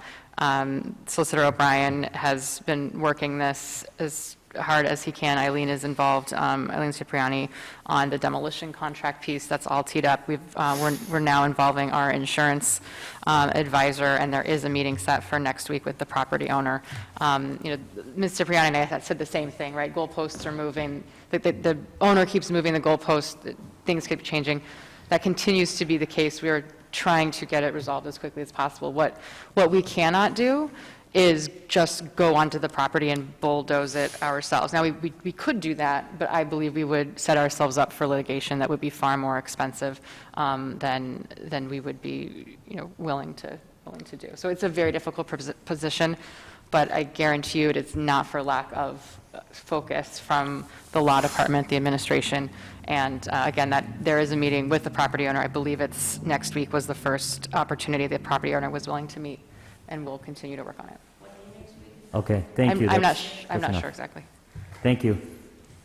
Solicitor O'Brien has been working this as hard as he can. Eileen is involved, Eileen Cipriani, on the demolition contract piece. That's all teed up. We're now involving our insurance advisor, and there is a meeting set for next week with the property owner. Ms. Cipriani and I had said the same thing, right? Goalposts are moving. The owner keeps moving the goalposts. Things keep changing. That continues to be the case. We are trying to get it resolved as quickly as possible. What we cannot do is just go onto the property and bulldoze it ourselves. Now, we could do that, but I believe we would set ourselves up for litigation that would be far more expensive than we would be, willing to do. So it's a very difficult position, but I guarantee you it's not for lack of focus from the law department, the administration, and again, that there is a meeting with the property owner. I believe it's next week was the first opportunity the property owner was willing to meet, and we'll continue to work on it. Okay, thank you. I'm not enough. sure exactly. Thank you.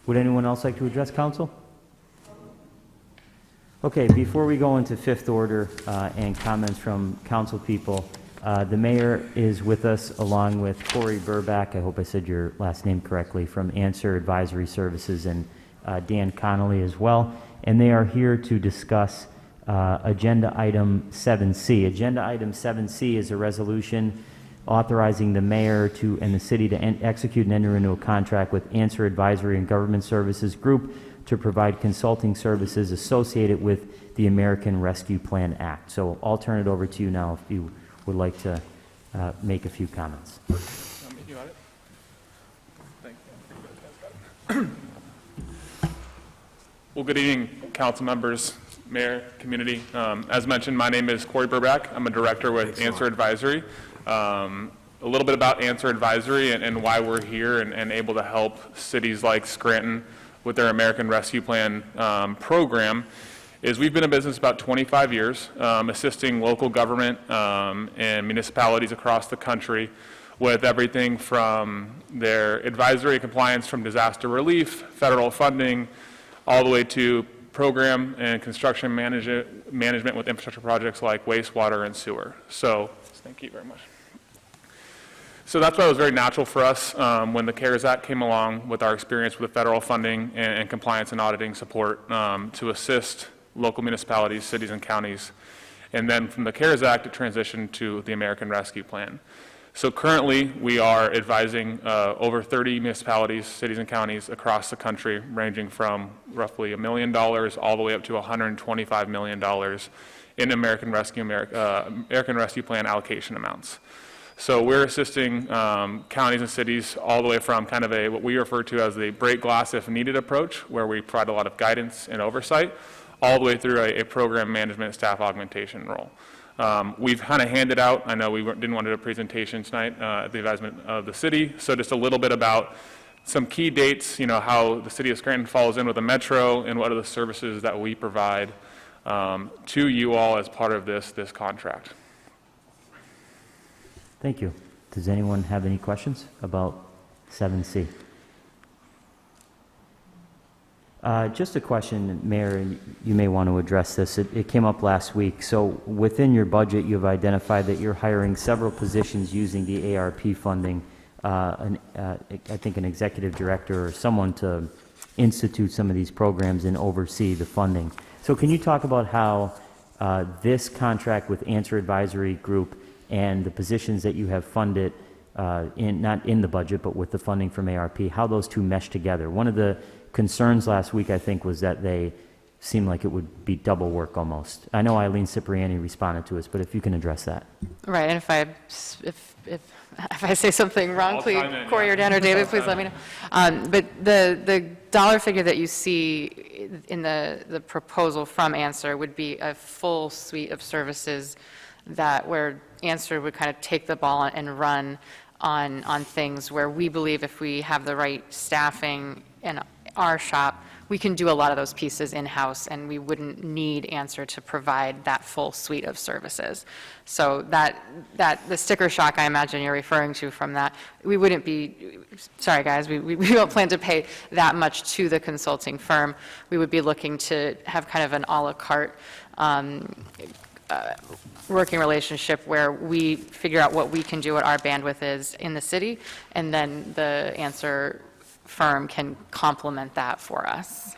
Would anyone else like to address council? Okay, before we go into fifth order and comments from council people, the mayor is with us along with Corey Burbach, I hope I said your last name correctly, from Anser Advisory Services, and Dan Connelly as well, and they are here to discuss Agenda Item 7C. Agenda Item 7C is a resolution authorizing the mayor and the city to execute and enter into a contract with Anser Advisory and Government Services Group to provide consulting services associated with the American Rescue Plan Act. So I'll turn it over to you now if you would like to make a few comments. Well, good evening, council members, mayor, community. As mentioned, my name is Corey Burbach. I'm a director with Anser Advisory. A little bit about Anser Advisory and why we're here and able to help cities like Scranton with their American Rescue Plan program is we've been in business about 25 years, assisting local government and municipalities across the country with everything from their advisory compliance from disaster relief, federal funding, all the way to program and construction management with infrastructure projects like wastewater and sewer. So, thank you very much. So that's why it was very natural for us when the CARES Act came along with our experience with the federal funding and compliance and auditing support to assist local municipalities, cities, and counties. And then from the CARES Act, it transitioned to the American Rescue Plan. So currently, we are advising over 30 municipalities, cities, and counties across the country, ranging from roughly $1 million all the way up to $125 million in American Rescue Plan allocation amounts. So we're assisting counties and cities all the way from kind of what we refer to as the break glass if needed approach, where we provide a lot of guidance and oversight, all the way through a program management staff augmentation role. We've kind of handed out, I know we didn't want to do a presentation tonight at the advisement of the city, so just a little bit about some key dates, how the city of Scranton falls in with the metro and what are the services that we provide to you all as part of this contract. Thank you. Does anyone have any questions about 7C? Just a question, Mayor, and you may want to address this. It came up last week. So within your budget, you've identified that you're hiring several positions using the ARP funding, I think an executive director or someone to institute some of these programs and oversee the funding. So can you talk about how this contract with Anser Advisory Group and the positions that you have funded, not in the budget, but with the funding from ARP, how those two mesh together? One of the concerns last week, I think, was that they seem like it would be double work almost. I know Eileen Cipriani responded to us, but if you can address that. Right, and if I say something wrong, I'll please, chime in, Corey yeah. or Dan or David, please let me know. But the dollar figure that you see in the proposal from Anser would be a full suite of services where Anser would kind of take the ball and run on things where we believe if we have the right staffing in our shop, we can do a lot of those pieces in-house, and we wouldn't need Anser to provide that full suite of services. So the sticker shock I imagine you're referring to from that, we wouldn't be, sorry guys, we don't plan to pay that much to the consulting firm. We would be looking to have kind of an a la carte working relationship where we figure out what we can do, what our bandwidth is in the city, and then the Anser firm can complement that for us.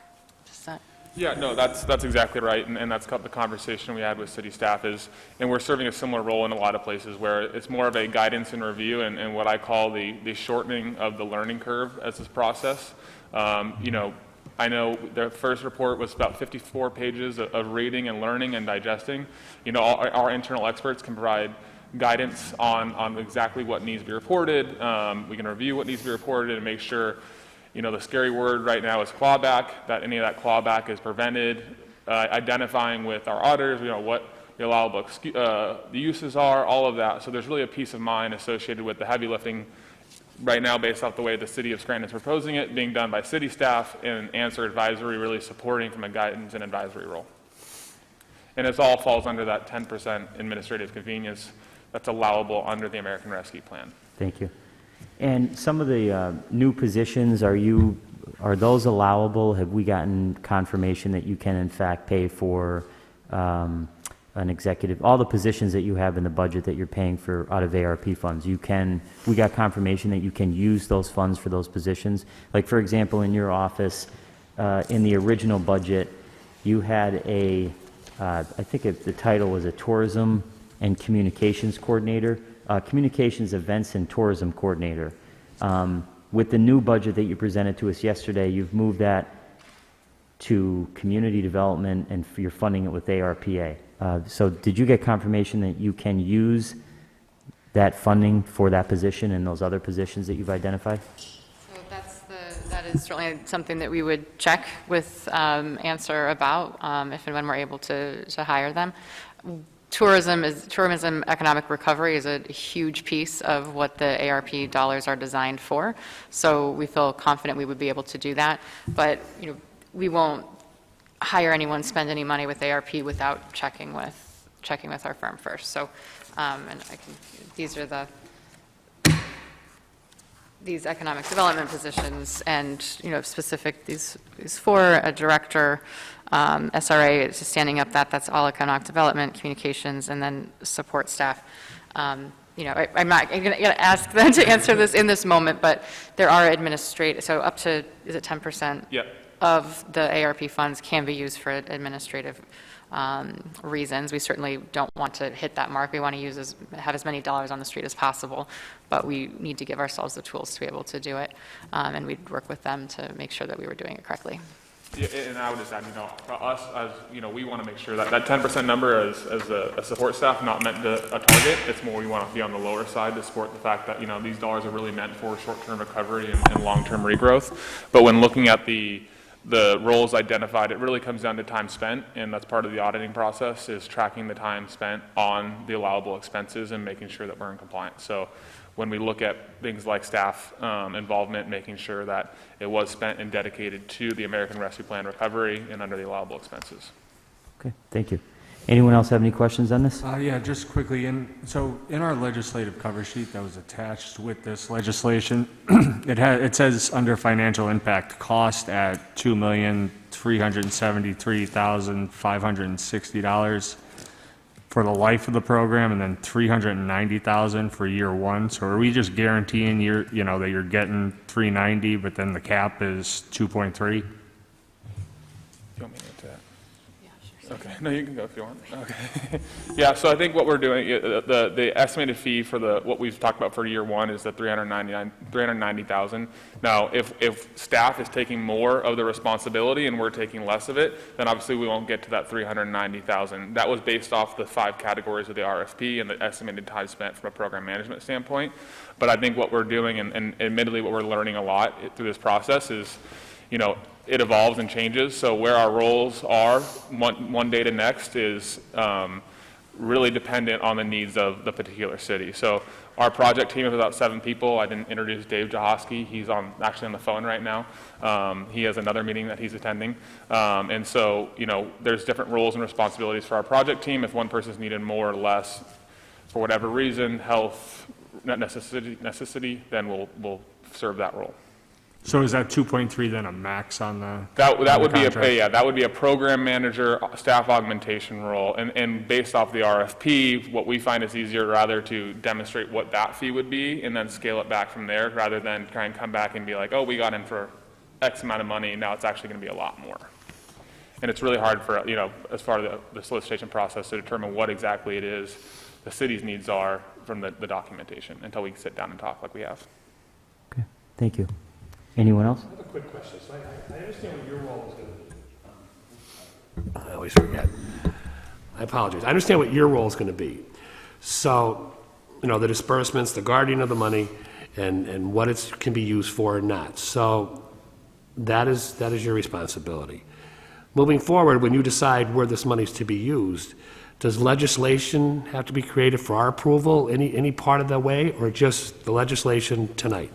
Yeah, no, that's exactly right, and that's the conversation we had with city staff and we're serving a similar role in a lot of places where it's more of a guidance and review and what I call the shortening of the learning curve as this process. I know the first report was about 54 pages of reading and learning and digesting. Our internal experts can provide guidance on exactly what needs to be reported. We can review what needs to be reported and make sure, the scary word right now is clawback, that any of that clawback is prevented, identifying with our auditors, what the allowable the uses are, all of that. So there's really a peace of mind associated with the heavy lifting right now based off the way the city of Scranton is proposing it, being done by city staff and Anser Advisory really supporting from a guidance and advisory role. And it all falls under that 10% administrative convenience that's allowable under the American Rescue Plan. Thank you. And some of the new positions, are those allowable? Have we gotten confirmation that you can in fact pay for an executive, all the positions that you have in the budget that you're paying for out of ARP funds? We got confirmation that you can use those funds for those positions? Like for example, in your office, in the original budget, you had I think the title was a tourism and communications coordinator. Communications, events, and tourism coordinator. With the new budget that you presented to us yesterday, you've moved that to community development and you're funding it with ARPA. So did you get confirmation that you can use that funding for that position and those other positions that you've identified? So that is certainly something that we would check with Anser about if and when we're able to hire them. Tourism economic recovery is a huge piece of what the ARP dollars are designed for. So we feel confident we would be able to do that. But we won't hire anyone, spend any money with ARP without checking with our firm first. So, these are these economic development positions, and specific these for a director. SRA is just standing up that's all economic development, communications, and then support staff. I'm not going to ask them to answer this in this moment, but there are so up to, is it 10%? Yeah. Of the ARP funds can be used for administrative reasons. We certainly don't want to hit that mark. We want to have as many dollars on the street as possible, but we need to give ourselves the tools to be able to do it, and we'd work with them to make sure that we were doing it correctly. Yeah, and I would just add, for us, as we want to make sure that 10% number as a support staff, not meant to a target. It's more we want to be on the lower side to support the fact that these dollars are really meant for short-term recovery and long-term regrowth. But when looking at the roles identified, it really comes down to time spent, and that's part of the auditing process, is tracking the time spent on the allowable expenses and making sure that we're in compliance. So when we look at things like staff involvement, making sure that it was spent and dedicated to the American Rescue Plan recovery and under the allowable expenses. Okay, thank you. Anyone else have any questions on this? Yeah, just quickly. So in our legislative cover sheet that was attached with this legislation, it says under financial impact cost at $2,373,560 for the life of the program, and then $390,000 for year one. So are we just guaranteeing that you're getting $390, but then the cap is 2.3? You want me to answer that? Yeah, sure. Okay, no, you can go if you want. Okay. Yeah, so I think what we're doing, the estimated fee for what we've talked about for year one is the $390,000. Now, if staff is taking more of the responsibility and we're taking less of it, then obviously we won't get to that $390,000. That was based off the 5 categories of the RFP and the estimated time spent from a program management standpoint. But I think what we're doing, and admittedly what we're learning a lot through this process is, it evolves and changes. So where our roles are one day to next is really dependent on the needs of the particular city. So our project team is about 7 people. I didn't introduce Dave Jahoski. He's actually on the phone right now. He has another meeting that he's attending. And so, there's different roles and responsibilities for our project team. If one person's needed more or less for whatever reason, health, necessity, then we'll serve that role. So is that 2.3 then a max on the That would be contract? that would be a program manager staff augmentation role, and based off the RFP, what we find is easier rather to demonstrate what that fee would be and then scale it back from there, rather than try and come back and be like, oh, we got in for X amount of money, now it's actually going to be a lot more. And it's really hard for as far as the solicitation process to determine what exactly it is the city's needs are from the documentation until we sit down and talk like we have. Okay, thank you. Anyone else? I have a quick question. So I understand what your role is going to be. I always forget. I apologize. I understand what your role is going to be. So, the disbursements, the guardian of the money, and what it can be used for or not. So that is your responsibility. Moving forward, when you decide where this money is to be used, does legislation have to be created for our approval any part of the way, or just the legislation tonight?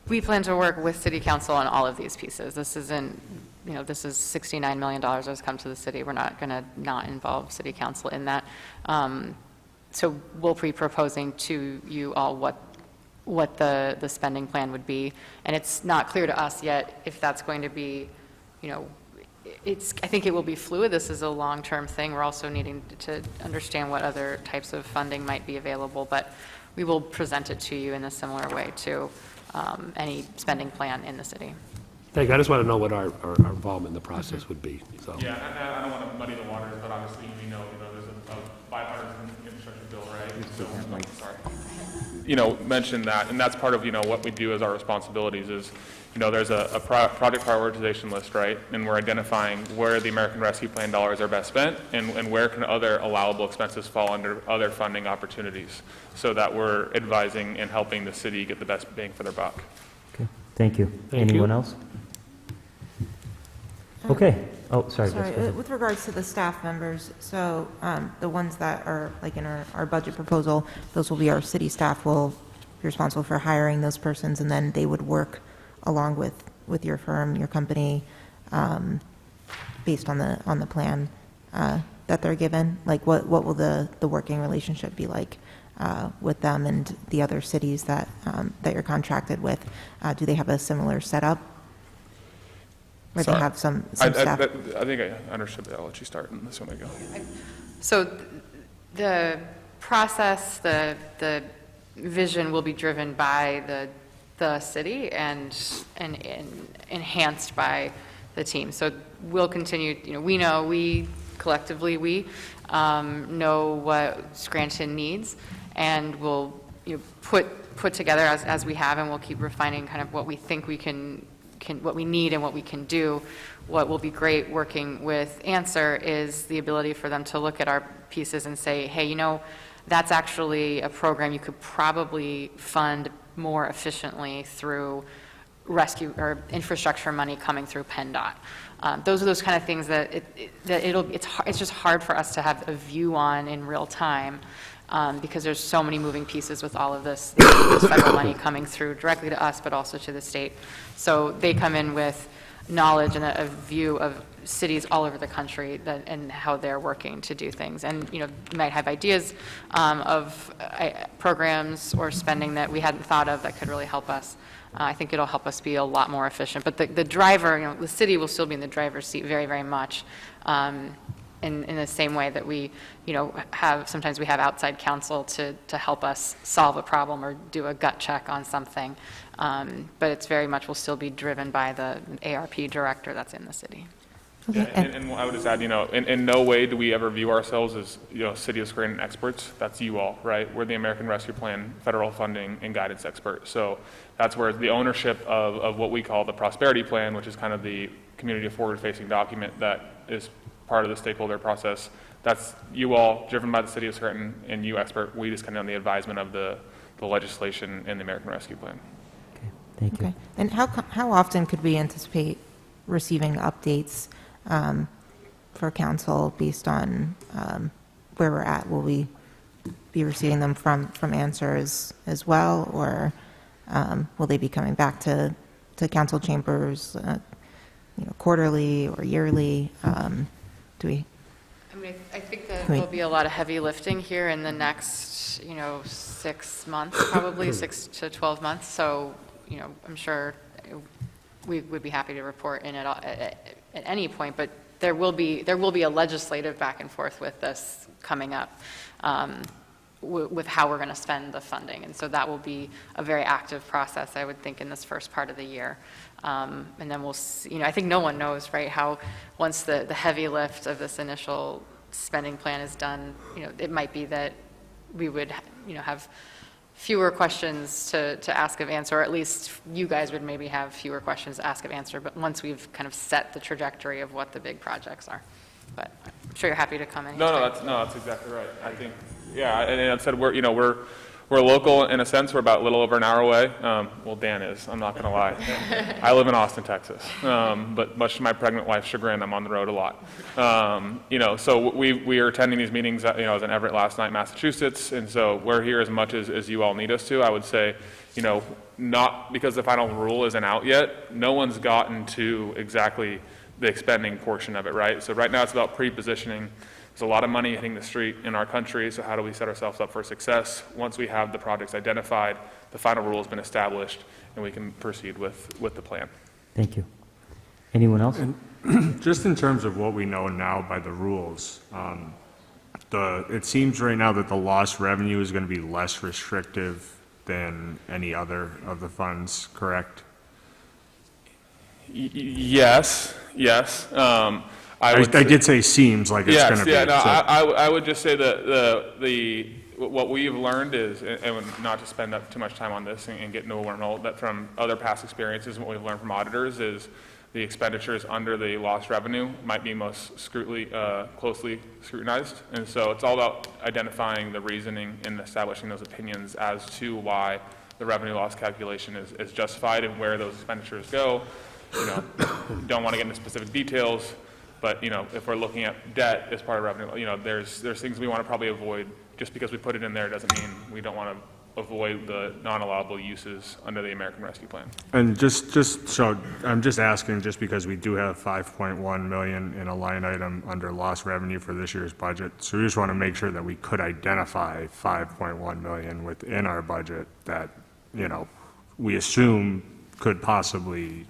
We plan to work with City Council on all of these pieces. This isn't, this is $69 million that has come to the city. We're not going to not involve City Council in that. So we'll be proposing to you all what the spending plan would be. And it's not clear to us yet if that's going to be, I think it will be fluid. This is a long-term thing. We're also needing to understand what other types of funding might be available, but we will present it to you in a similar way to any spending plan in the city. Thank you. I just want to know what our involvement in the process would be. So. Yeah, I don't want to muddy the waters, but obviously we know, there's a bipartisan infrastructure bill, right? So, mention that, and that's part of, what we do as our responsibilities is, there's a project prioritization list, right? And we're identifying where the American Rescue Plan dollars are best spent and where can other allowable expenses fall under other funding opportunities so that we're advising and helping the city get the best bang for their buck. Okay, thank you. Thank Anyone you. else? Okay. Oh, sorry. With regards to the staff members, so the ones that are like in our budget proposal, those will be our city staff will be responsible for hiring those persons, and then they would work along with your firm, your company, based on the plan that they're given. Like what will the working relationship be like with them and the other cities that you're contracted with? Do they have a similar setup? Or they have some staff? I think I understood that. I'll let you start, and this one I go. So the process, the vision will be driven by the city and enhanced by the team. So we'll continue, we collectively know what Scranton needs, and we'll put together as we have, and we'll keep refining kind of what we think we can what we need and what we can do. What will be great working with Anser is the ability for them to look at our pieces and say, hey, that's actually a program you could probably fund more efficiently through rescue or infrastructure money coming through PennDOT. Those are those kind of things that it's just hard for us to have a view on in real time because there's so many moving pieces with all of this federal money coming through directly to us, but also to the state. So they come in with knowledge and a view of cities all over the country and how they're working to do things. And, you might have ideas of programs or spending that we hadn't thought of that could really help us. I think it'll help us be a lot more efficient. But the driver, the city will still be in the driver's seat very, very much. In the same way that we, sometimes we have outside counsel to help us solve a problem or do a gut check on something. But it's very much will still be driven by the ARP director that's in the city. Yeah, and I would just add, in no way do we ever view ourselves as, City of Scranton experts. That's you all, right? We're the American Rescue Plan federal funding and guidance expert. So that's where the ownership of what we call the Prosperity Plan, which is kind of the community forward-facing document that is part of the stakeholder process. That's you all, driven by the City of Scranton, and you expert. We just kind of on the advisement of the legislation and the American Rescue Plan. Okay, thank you. Okay. And how often could we anticipate receiving updates for council based on where we're at? Will we be receiving them from Anser as well, or will they be coming back to council chambers quarterly or yearly? Do we? I mean, I think that there'll be a lot of heavy lifting here in the next, 6 months, probably 6 to 12 months. So, I'm sure we would be happy to report in at any point, but there will be a legislative back and forth with this coming up with how we're going to spend the funding, and so that will be a very active process, I would think, in this first part of the year. And then we'll see, I think no one knows, right, how once the heavy lift of this initial spending plan is done, it might be that we would, have fewer questions to ask of Anser, or at least you guys would maybe have fewer questions to ask of Anser, but once we've kind of set the trajectory of what the big projects are. But I'm sure you're happy to come in. No, that's exactly right. I think, yeah, and I said we're local in a sense. We're about a little over an hour away. Well, Dan is. I'm not going to lie. I live in Austin, Texas. But much to my pregnant wife's chagrin, I'm on the road a lot. So we are attending these meetings. I was in Everett last night, Massachusetts, and so we're here as much as you all need us to. I would say, not because the final rule isn't out yet. No one's gotten to exactly the expending portion of it, right? So right now it's about pre-positioning. There's a lot of money hitting the street in our country, so how do we set ourselves up for success? Once we have the projects identified, the final rule has been established, and we can proceed with the plan. Thank you. Anyone else? And just in terms of what we know now by the rules, it seems right now that the lost revenue is going to be less restrictive than any other of the funds, correct? Yes. I did say seems like it's going to be. Yes, I would just say that what we've learned is, and not to spend up too much time on this and get into a wormhole, that from other past experiences and what we've learned from auditors is the expenditures under the lost revenue might be most closely scrutinized. And so it's all about identifying the reasoning and establishing those opinions as to why the revenue loss calculation is justified and where those expenditures go. Don't want to get into specific details, but if we're looking at debt as part of revenue, there's things we want to probably avoid. Just because we put it in there doesn't mean we don't want to avoid the non-allowable uses under the American Rescue Plan. And just so I'm just asking, just because we do have 5.1 million in a line item under lost revenue for this year's budget, so we just want to make sure that we could identify 5.1 million within our budget that we assume could possibly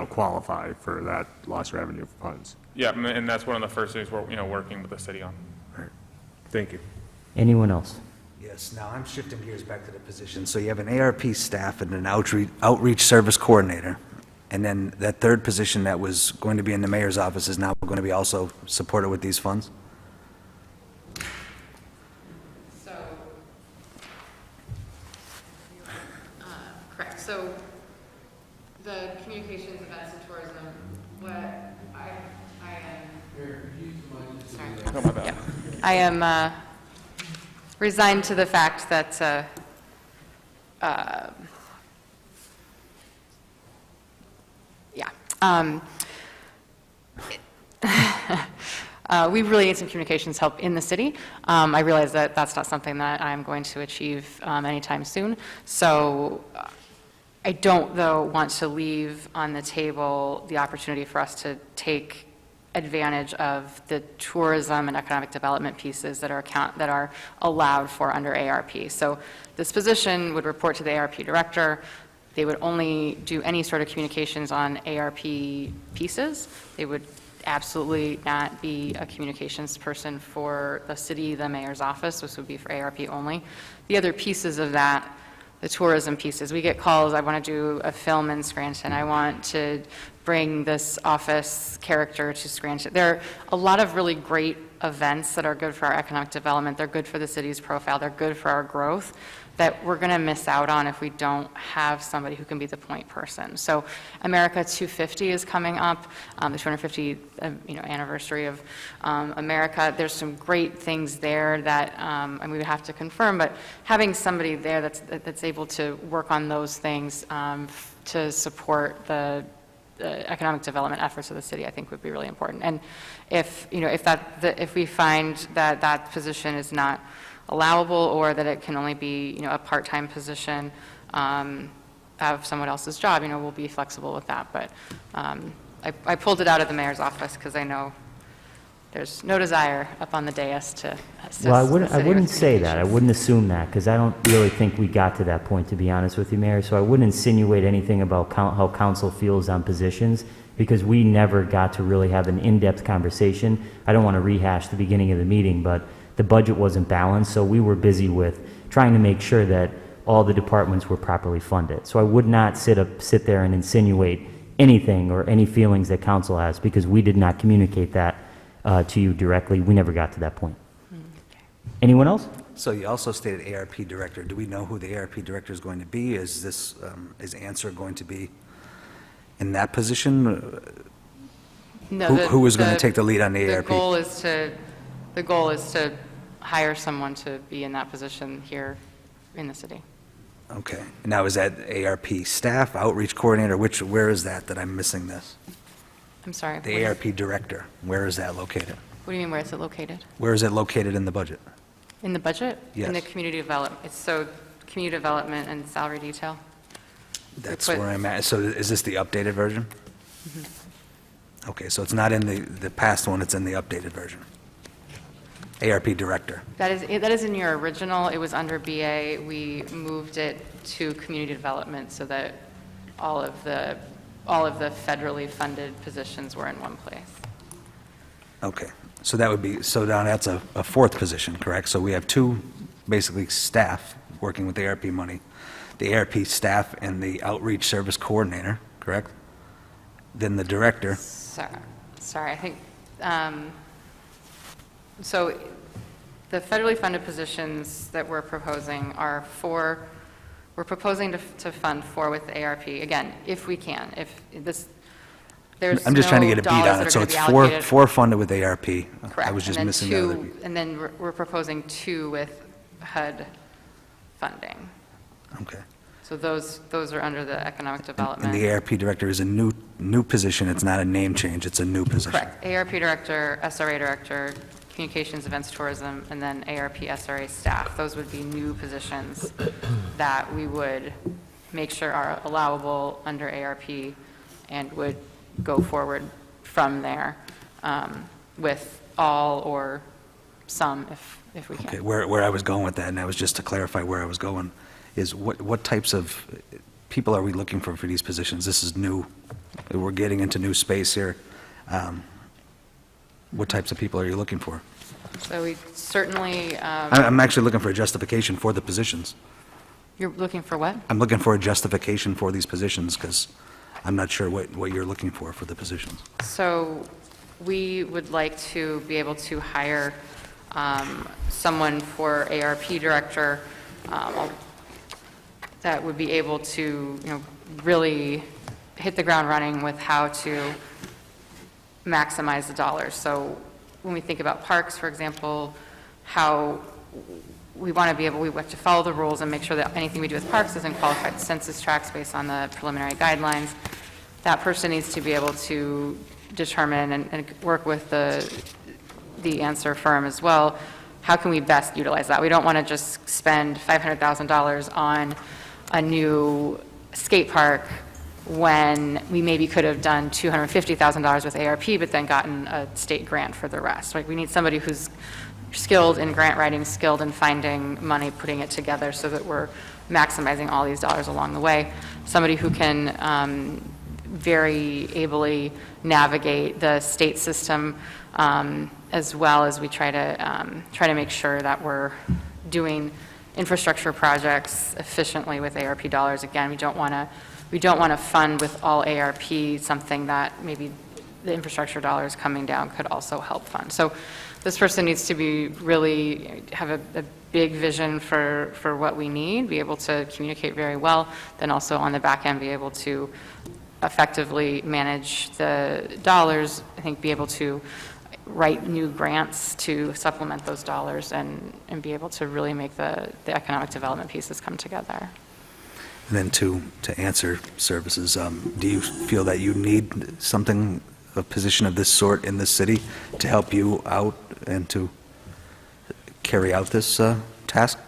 qualify for that lost revenue funds. Yeah, and that's one of the first things we're working with the city on. All right. Thank you. Anyone else? Yes, now I'm shifting gears back to the position. So you have an ARP staff and an outreach service coordinator, and then that third position that was going to be in the mayor's office is now going to be also supported with these funds? Correct. So the communications, events, and tourism, what I am... Oh, my bad. Yeah. I am resigned to the fact that we really need some communications help in the city. I realize that that's not something that I'm going to achieve anytime soon. So I don't, though, want to leave on the table the opportunity for us to take advantage of the tourism and economic development pieces that are allowed for under ARP. So this position would report to the ARP director. They would only do any sort of communications on ARP pieces. They would absolutely not be a communications person for the city, the mayor's office. This would be for ARP only. The other pieces of that, the tourism pieces, we get calls, I want to do a film in Scranton, I want to bring this office character to Scranton. There are a lot of really great events that are good for our economic development. They're good for the city's profile. They're good for our growth that we're going to miss out on if we don't have somebody who can be the point person. So America 250 is coming up, the 250th anniversary of America. There's some great things there that and we would have to confirm, but having somebody there that's able to work on those things to support the economic development efforts of the city, I think would be really important. And if we find that that position is not allowable, or that it can only be a part-time position of someone else's job, we'll be flexible with that. But I pulled it out of the mayor's office because I know there's no desire up on the dais to assist. Well, I the wouldn't city say that. I wouldn't assume that, because I don't really think we got to that point, to be honest with you, Mayor. So I wouldn't insinuate anything about how council feels on positions, because we never got to really have an in-depth conversation. I don't want to rehash the beginning of the meeting, but the budget wasn't balanced, so we were busy with trying to make sure that all the departments were properly funded. So I would not sit there and insinuate anything or any feelings that council has, because we did not communicate that to you directly. We never got to that point. Anyone else? So you also stated ARP director. Do we know who the ARP director is going to be? Is this, is Anser going to be in that position? No, who is going to take the lead on the ARP? The goal is to hire someone to be in that position here in the city. Okay. Now, is that ARP staff, outreach coordinator? Where is that I'm missing this? I'm sorry. The ARP director, where is that located? What do you mean, where is it located? Where is it located in the budget? In the budget? Yes. In the community development. It's so community development and salary detail. That's where I'm at. So is this the updated version? Mm-hmm. Okay, so it's not in the past one, it's in the updated version. ARP director. That is in your original. It was under BA. We moved it to community development so that all of the federally funded positions were in one place. Okay, so that would be, so now that's a fourth position, correct? So we have two, basically, staff working with ARP money. The ARP staff and the outreach service coordinator, correct? Then the director. Sorry, I think, so the federally funded positions that we're proposing are four. We're proposing to fund four with the ARP, again, if we can. If this, there's I'm just trying to get a beat on it. So it's four funded with ARP. Correct. I was just missing the other piece. And then we're proposing two with HUD funding. Okay. So those are under the economic development. And the ARP director is a new position. It's not a name change. It's a new position. Correct. ARP director, SRA director, communications, events, tourism, and then ARP SRA staff. Those would be new positions that we would make sure are allowable under ARP and would go forward from there with all or some if we can. Okay, where I was going with that, and that was just to clarify where I was going, is what types of people are we looking for these positions? This is new. We're getting into new space here. What types of people are you looking for? So we certainly... I'm actually looking for a justification for the positions. You're looking for what? I'm looking for a justification for these positions because I'm not sure what you're looking for the positions. So we would like to be able to hire someone for ARP director that would be able to, really hit the ground running with how to maximize the dollars. So when we think about parks, for example, how we want to be able, we have to follow the rules and make sure that anything we do with parks is in qualified census tracts based on the preliminary guidelines. That person needs to be able to determine and work with the Anser firm as well. How can we best utilize that? We don't want to just spend $500,000 on a new skate park when we maybe could have done $250,000 with ARP, but then gotten a state grant for the rest. Like, we need somebody who's skilled in grant writing, skilled in finding money, putting it together so that we're maximizing all these dollars along the way. Somebody who can very ably navigate the state system, as well as we try to make sure that we're doing infrastructure projects efficiently with ARP dollars. Again, we we don't want to fund with all ARP something that maybe the infrastructure dollars coming down could also help fund. So this person needs to be really have a big vision for what we need, be able to communicate very well, then also on the back end be able to effectively manage the dollars, I think be able to write new grants to supplement those dollars and be able to really make the economic development pieces come together. And then to answer services, do you feel that you need something, a position of this sort in this city to help you out and to carry out this task?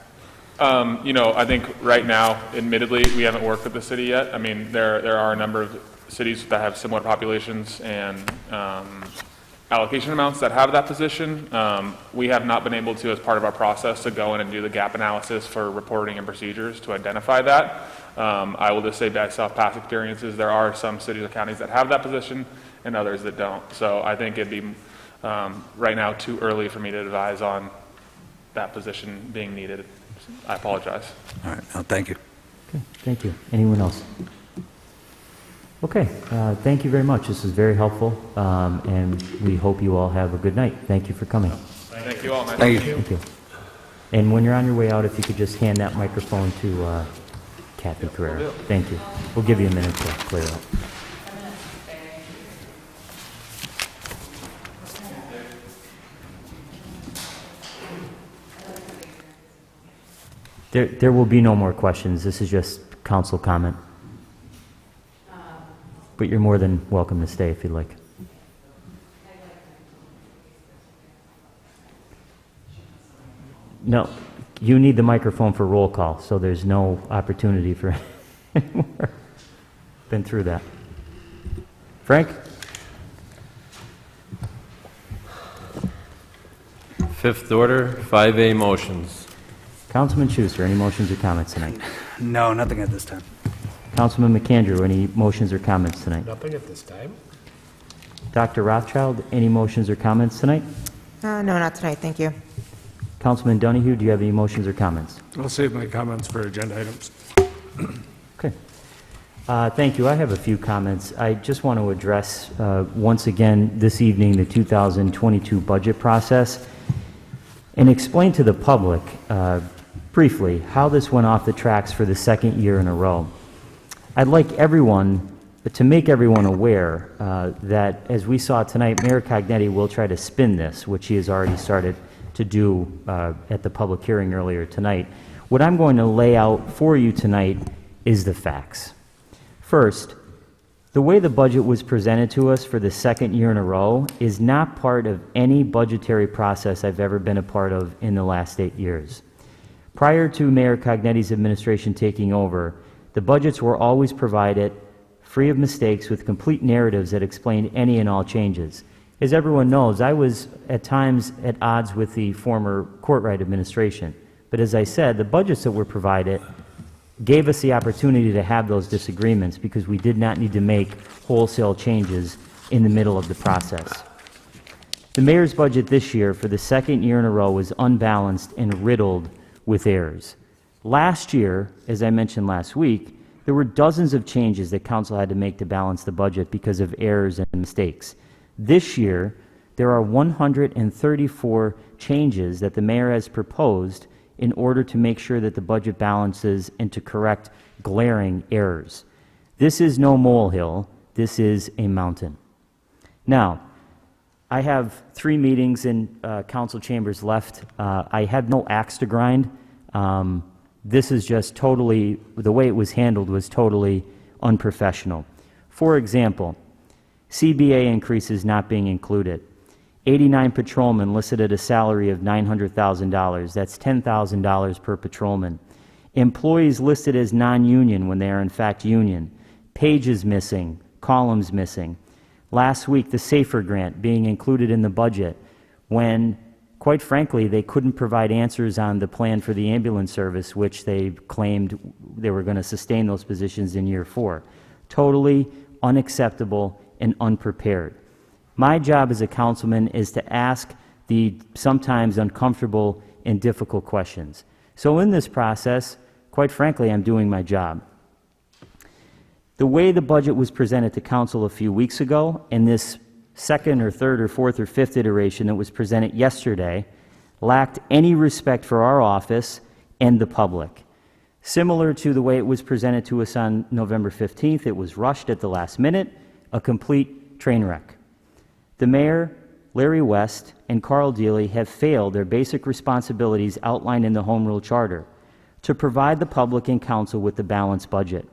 You know, I think right now, admittedly, we haven't worked with the city yet. I mean, there are a number of cities that have similar populations and allocation amounts that have that position. We have not been able to, as part of our process, to go in and do the gap analysis for reporting and procedures to identify that. I will just say, based off past experiences, there are some cities or counties that have that position and others that don't. So I think it'd be right now too early for me to advise on that position being needed. I apologize. All right, no, thank you. Okay, thank you. Anyone else? Okay, thank you very much. This was very helpful, and we hope you all have a good night. Thank you for coming. Thank you all. Man. Thank you. Thank you. And when you're on your way out, if you could just hand that microphone to Kathy Carrera. Thank you. We'll give you a minute to clear up. There will be no more questions. This is just council comment. But you're more than welcome to stay if you'd like. No, you need the microphone for roll call, so there's no opportunity for anymore. Been through that. Frank? Fifth order, 5A motions. Councilman Schuster, any motions or comments tonight? No, nothing at this time. Councilman McAndrew, any motions or comments tonight? Nothing at this time. Dr. Rothchild, any motions or comments tonight? No, not tonight, thank you. Councilman Donahue, do you have any motions or comments? I'll save my comments for agenda items. Okay. Thank you. I have a few comments. I just want to address once again this evening the 2022 budget process and explain to the public briefly how this went off the tracks for the second year in a row. I'd like everyone to make everyone aware that, as we saw tonight, Mayor Cognetti will try to spin this, which he has already started to do at the public hearing earlier tonight. What I'm going to lay out for you tonight is the facts. First, the way the budget was presented to us for the second year in a row is not part of any budgetary process I've ever been a part of in the last 8 years. Prior to Mayor Cognetti's administration taking over, the budgets were always provided free of mistakes with complete narratives that explained any and all changes. As everyone knows, I was at times at odds with the former Courtright administration. But as I said, the budgets that were provided gave us the opportunity to have those disagreements because we did not need to make wholesale changes in the middle of the process. The mayor's budget this year for the second year in a row was unbalanced and riddled with errors. Last year, as I mentioned last week, there were dozens of changes that council had to make to balance the budget because of errors and mistakes. This year, there are 134 changes that the mayor has proposed in order to make sure that the budget balances and to correct glaring errors. This is no molehill, this is a mountain. Now, I have 3 meetings in council chambers left. I have no axe to grind. This is just totally, the way it was handled was totally unprofessional. For example, CBA increases not being included. 89 patrolmen listed at a salary of $900,000. That's $10,000 per patrolman. Employees listed as non-union when they are in fact union. Pages missing, columns missing. Last week, the SAFER grant being included in the budget when, quite frankly, they couldn't provide answers on the plan for the ambulance service, which they claimed they were going to sustain those positions in year 4. Totally unacceptable and unprepared. My job as a councilman is to ask the sometimes uncomfortable and difficult questions. So in this process, quite frankly, I'm doing my job. The way the budget was presented to council a few weeks ago, and this second or third or fourth or fifth iteration that was presented yesterday, lacked any respect for our office and the public. Similar to the way it was presented to us on November 15th, it was rushed at the last minute, a complete train wreck. The mayor, Larry West, and Carl Dealey have failed their basic responsibilities outlined in the Home Rule Charter to provide the public and council with a balanced budget.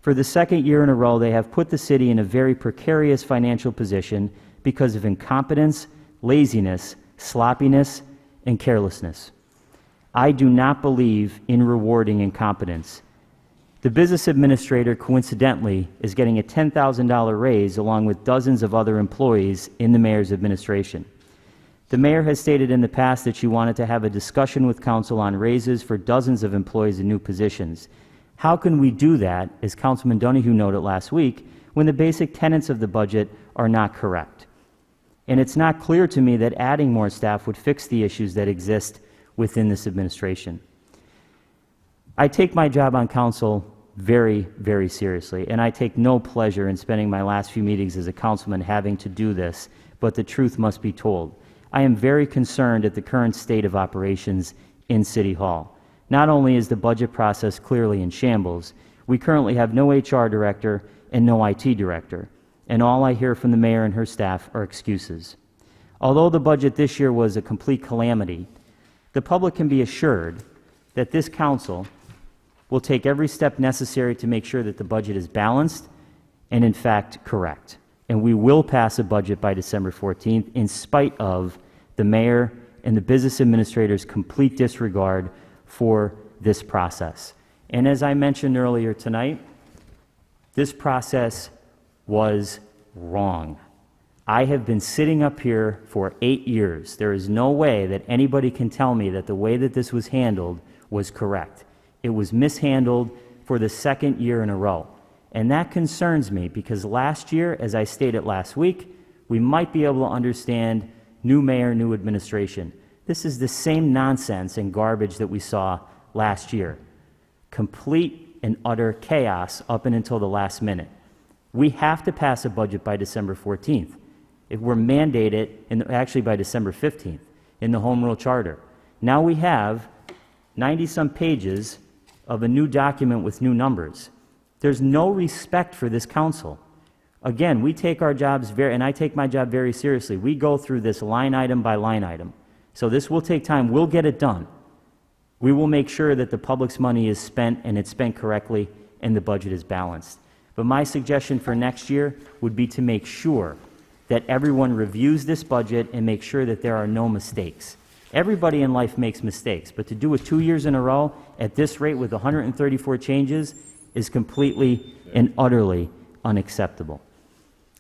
For the second year in a row, they have put the city in a very precarious financial position because of incompetence, laziness, sloppiness, and carelessness. I do not believe in rewarding incompetence. The business administrator, coincidentally, is getting a $10,000 raise along with dozens of other employees in the mayor's administration. The mayor has stated in the past that she wanted to have a discussion with council on raises for dozens of employees in new positions. How can we do that, as Councilman Donahue noted last week, when the basic tenets of the budget are not correct? And it's not clear to me that adding more staff would fix the issues that exist within this administration. I take my job on council very, very seriously, and I take no pleasure in spending my last few meetings as a councilman having to do this, but the truth must be told. I am very concerned at the current state of operations in City Hall. Not only is the budget process clearly in shambles, we currently have no HR director and no IT director, and all I hear from the mayor and her staff are excuses. Although the budget this year was a complete calamity, the public can be assured that this council will take every step necessary to make sure that the budget is balanced and, in fact, correct. And we will pass a budget by December 14th in spite of the mayor and the business administrator's complete disregard for this process. And as I mentioned earlier tonight, this process was wrong. I have been sitting up here for 8 years. There is no way that anybody can tell me that the way that this was handled was correct. It was mishandled for the second year in a row. And that concerns me because last year, as I stated last week, we might be able to understand new mayor, new administration. This is the same nonsense and garbage that we saw last year. Complete and utter chaos up and until the last minute. We have to pass a budget by December 14th. If we're mandated, actually by December 15th, in the Home Rule Charter. Now we have 90-some pages of a new document with new numbers. There's no respect for this council. Again, we take our jobs and I take my job very seriously. We go through this line item by line item. So this will take time. We'll get it done. We will make sure that the public's money is spent and it's spent correctly and the budget is balanced. But my suggestion for next year would be to make sure that everyone reviews this budget and make sure that there are no mistakes. Everybody in life makes mistakes, but to do it 2 years in a row at this rate with 134 changes is completely and utterly unacceptable.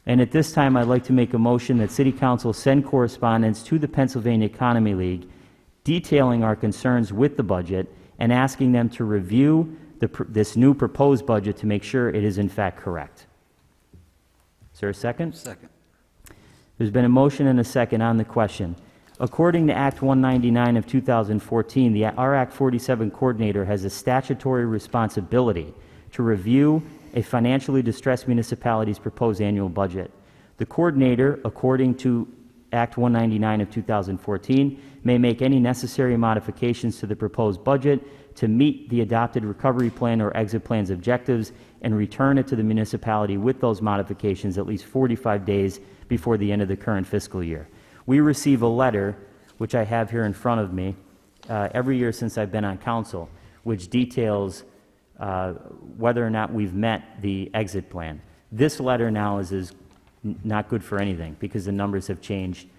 And at this time, I'd like to make a motion that City Council send correspondence to the Pennsylvania Economy League detailing our concerns with the budget and asking them to review this new proposed budget to make sure it is in fact correct. Is there a second? Second. There's been a motion and a second on the question. According to Act 199 of 2014, our Act 47 coordinator has a statutory responsibility to review a financially distressed municipality's proposed annual budget. The coordinator, according to Act 199 of 2014, may make any necessary modifications to the proposed budget to meet the adopted recovery plan or exit plan's objectives and return it to the municipality with those modifications at least 45 days before the end of the current fiscal year. We receive a letter, which I have here in front of me, every year since I've been on council, which details whether or not we've met the exit plan. This letter now is not good for anything because the numbers have changed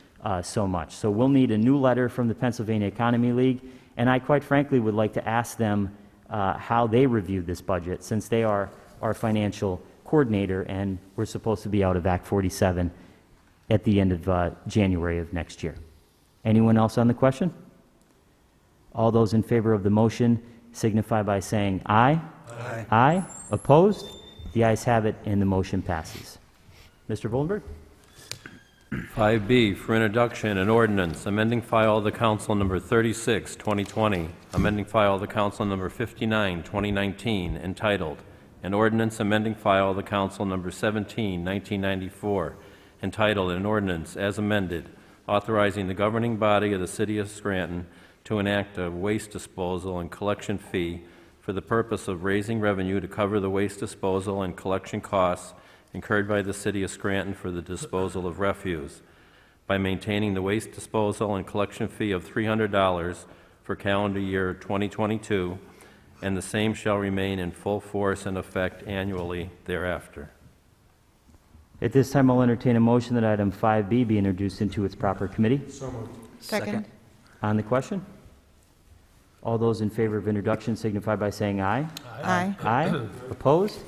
so much. So we'll need a new letter from the Pennsylvania Economy League, and I quite frankly would like to ask them how they reviewed this budget, since they are our financial coordinator and we're supposed to be out of Act 47 at the end of January of next year. Anyone else on the question? All those in favor of the motion signify by saying aye. Aye. Aye. Opposed? The ayes have it and the motion passes. Mr. Voldenberg? 5B for introduction, an ordinance amending file of the council number 36, 2020, amending file of the council number 59, 2019, entitled an ordinance amending file of the council number 17, 1994, entitled an ordinance as amended, authorizing the governing body of the city of Scranton to enact a waste disposal and collection fee for the purpose of raising revenue to cover the waste disposal and collection costs incurred by the city of Scranton for the disposal of refuse, by maintaining the waste disposal and collection fee of $300 for calendar year 2022, and the same shall remain in full force and effect annually thereafter. At this time, I'll entertain a motion that item 5B be introduced into its proper committee. So moved. Second. On the question? All those in favor of introduction signify by saying aye. Aye. Aye. Opposed?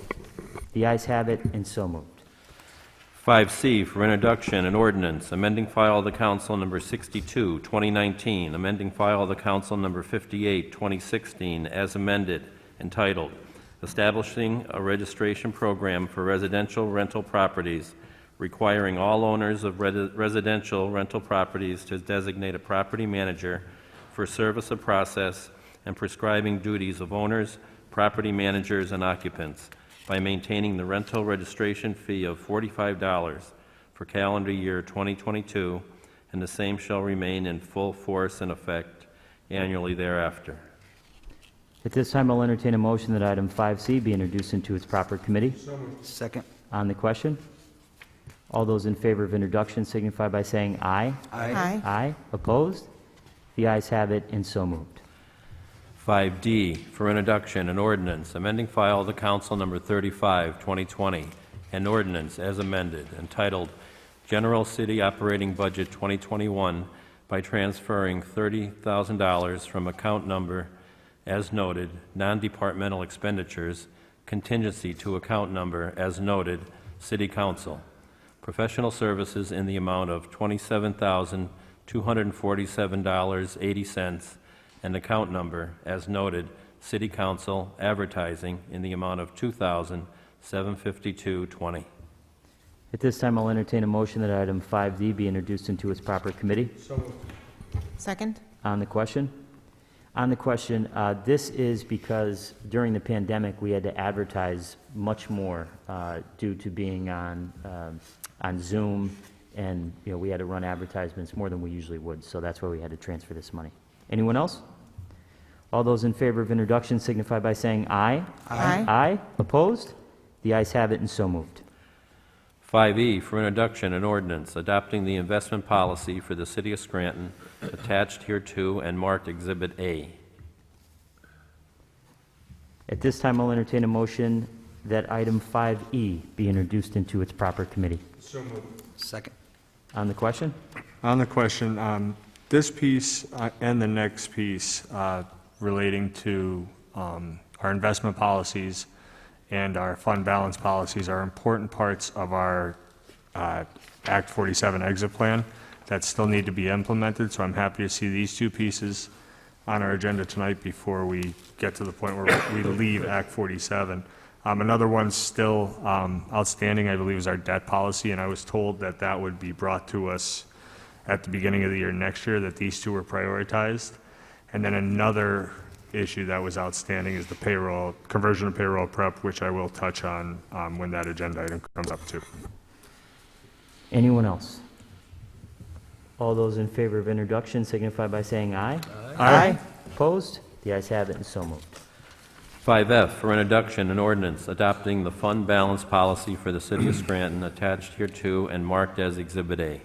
The ayes have it, and so moved. 5C for introduction, an ordinance amending file of the council number 62, 2019, amending file of the council number 58, 2016, as amended, entitled, Establishing a Registration Program for Residential Rental Properties, requiring all owners of residential rental properties to designate a property manager for service of process and prescribing duties of owners, property managers, and occupants, by maintaining the rental registration fee of $45 for calendar year 2022, and the same shall remain in full force and effect annually thereafter. At this time, I'll entertain a motion that item 5C be introduced into its proper committee. Second. On the question? All those in favor of introduction signify by saying aye. Aye. Aye. Opposed? The ayes have it, and so moved. 5D for introduction, an ordinance amending file of the council number 35, 2020, an ordinance as amended, entitled General City Operating Budget 2021, by transferring $30,000 from account number as noted, non-departmental expenditures, contingency to account number as noted, City Council. Professional services in the amount of $27,247.80, and account number as noted, City Council. Advertising in the amount of $2,752.20. At this time, I'll entertain a motion that item 5D be introduced into its proper committee. So moved. Second. On the question? On the question, this is because during the pandemic, we had to advertise much more due to being on Zoom, and we had to run advertisements more than we usually would, so that's why we had to transfer this money. Anyone else? All those in favor of introduction signify by saying aye. Aye. Aye. Opposed? The ayes have it, and so moved. 5E for introduction, an ordinance adopting the investment policy for the city of Scranton, attached hereto and marked Exhibit A. At this time, I'll entertain a motion that item 5E be introduced into its proper committee. So moved. Second. On the question? On the question, this piece and the next piece relating to our investment policies and our fund balance policies are important parts of our Act 47 exit plan that still need to be implemented, so I'm happy to see these two pieces on our agenda tonight before we get to the point where we leave Act 47. Another one still outstanding, I believe, is our debt policy, and I was told that that would be brought to us at the beginning of the year next year, that these two were prioritized. And then another issue that was outstanding is the payroll, conversion of payroll prep, which I will touch on when that agenda item comes up too. Anyone else? All those in favor of introduction signify by saying aye. Aye. Opposed? The ayes have it, and so moved. 5F for introduction, an ordinance adopting the fund balance policy for the city of Scranton, attached hereto and marked as Exhibit A.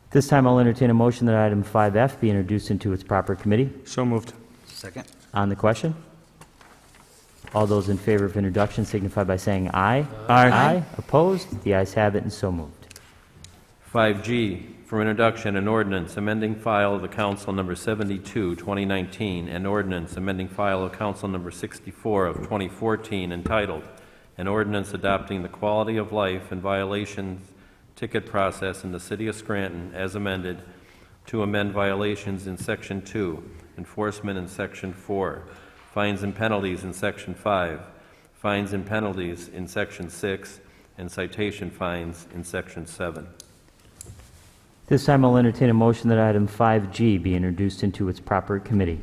This time, I'll entertain a motion that item 5F be introduced into its proper committee. So moved. Second. On the question? All those in favor of introduction signify by saying aye. Aye. Aye. Opposed? The ayes have it, and so moved. 5G for introduction, an ordinance amending file of the council number 72, 2019, and ordinance amending file of council number 64 of 2014, entitled, an ordinance adopting the quality of life and violations ticket process in the city of Scranton as amended to amend violations in Section 2, enforcement in Section 4, fines and penalties in Section 5, fines and penalties in Section 6, and citation fines in Section 7. This time, I'll entertain a motion that item 5G be introduced into its proper committee.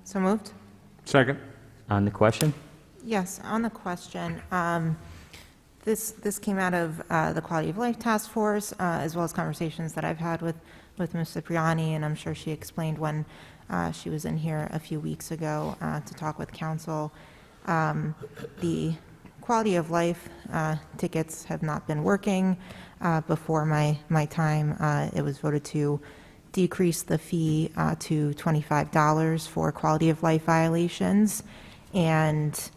So moved. Second. On the question? Yes, on the question, this came out of the Quality of Life Task Force, as well as conversations that I've had with Ms. Cipriani, and I'm sure she explained when she was in here a few weeks ago to talk with council. The quality of life tickets have not been working. Before my time, it was voted to decrease the fee to $25 for quality of life violations, and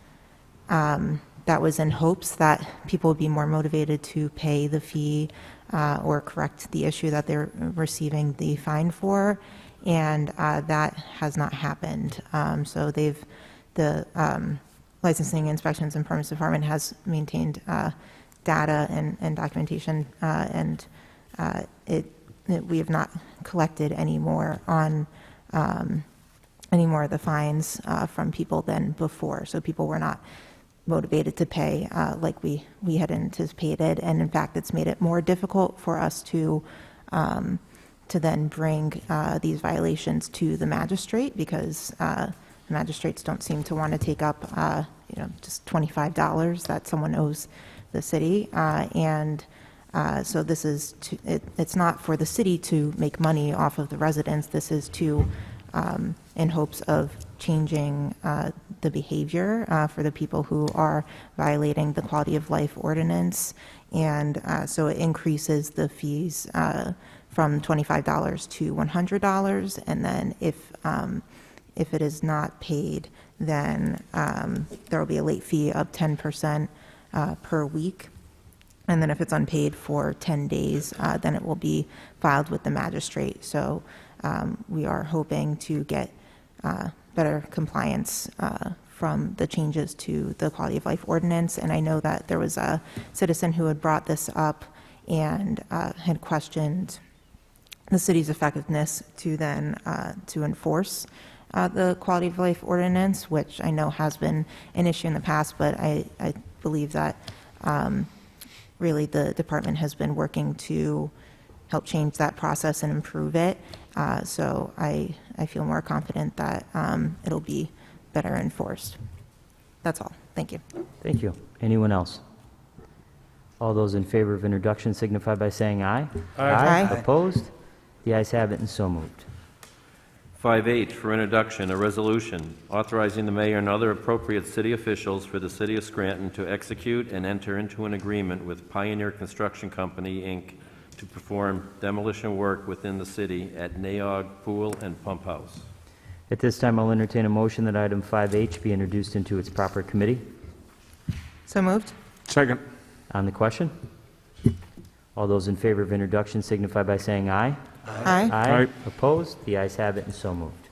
that was in hopes that people would be more motivated to pay the fee or correct the issue that they're receiving the fine for, and that has not happened. So the Licensing, Inspections, and Permits Department has maintained data and documentation, and we have not collected any more on any more of the fines from people than before. So people were not motivated to pay like we had anticipated, and in fact, it's made it more difficult for us to then bring these violations to the magistrate, because magistrates don't seem to want to take up just $25 that someone owes the city, and so this is it's not for the city to make money off of the residents. This is to in hopes of changing the behavior for the people who are violating the quality of life ordinance, and so it increases the fees from $25 to $100, and then if it is not paid, then there will be a late fee of 10% per week. And then if it's unpaid for 10 days, then it will be filed with the magistrate. So we are hoping to get better compliance from the changes to the quality of life ordinance. And I know that there was a citizen who had brought this up and had questioned the city's effectiveness to then to enforce the quality of life ordinance, which I know has been an issue in the past, but I believe that really the department has been working to help change that process and improve it. So I feel more confident that it'll be better enforced. That's all. Thank you. Thank you. Anyone else? All those in favor of introduction signify by saying aye. Aye. Opposed? The ayes have it, and so moved. 5H for introduction, a resolution authorizing the mayor and other appropriate city officials for the city of Scranton to execute and enter into an agreement with Pioneer Construction Company, Inc. to perform demolition work within the city at Naog Pool and Pump House. At this time, I'll entertain a motion that item 5H be introduced into its proper committee. So moved. Second. On the question? All those in favor of introduction signify by saying aye. Aye. Aye. Opposed? The ayes have it, and so moved.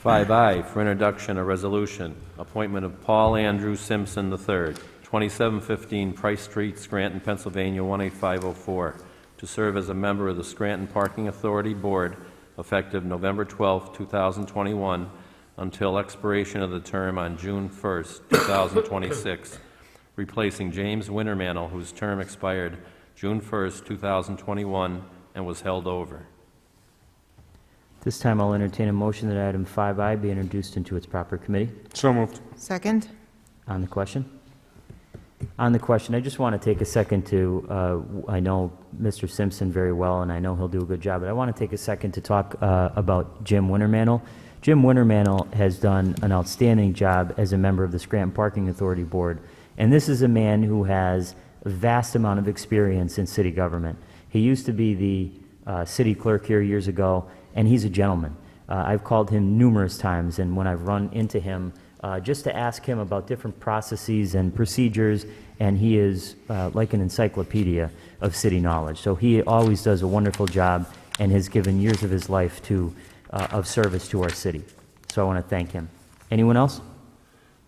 5I for introduction, a resolution, appointment of Paul Andrew Simpson III, 2715 Price Street, Scranton, Pennsylvania, 18504, to serve as a member of the Scranton Parking Authority Board effective November 12, 2021, until expiration of the term on June 1st, 2026, replacing James Wintermantle, whose term expired June 1st, 2021, and was held over. This time, I'll entertain a motion that item 5I be introduced into its proper committee. So moved. Second. On the question? On the question, I just want to take a second to, I know Mr. Simpson very well, and I know he'll do a good job, but I want to take a second to talk about Jim Wintermantle. Jim Wintermantle has done an outstanding job as a member of the Scranton Parking Authority Board, and this is a man who has a vast amount of experience in city government. He used to be the city clerk here years ago, and he's a gentleman. I've called him numerous times, and when I've run into him, just to ask him about different processes and procedures, and he is like an encyclopedia of city knowledge. So he always does a wonderful job and has given years of his life of service to our city. So I want to thank him. Anyone else?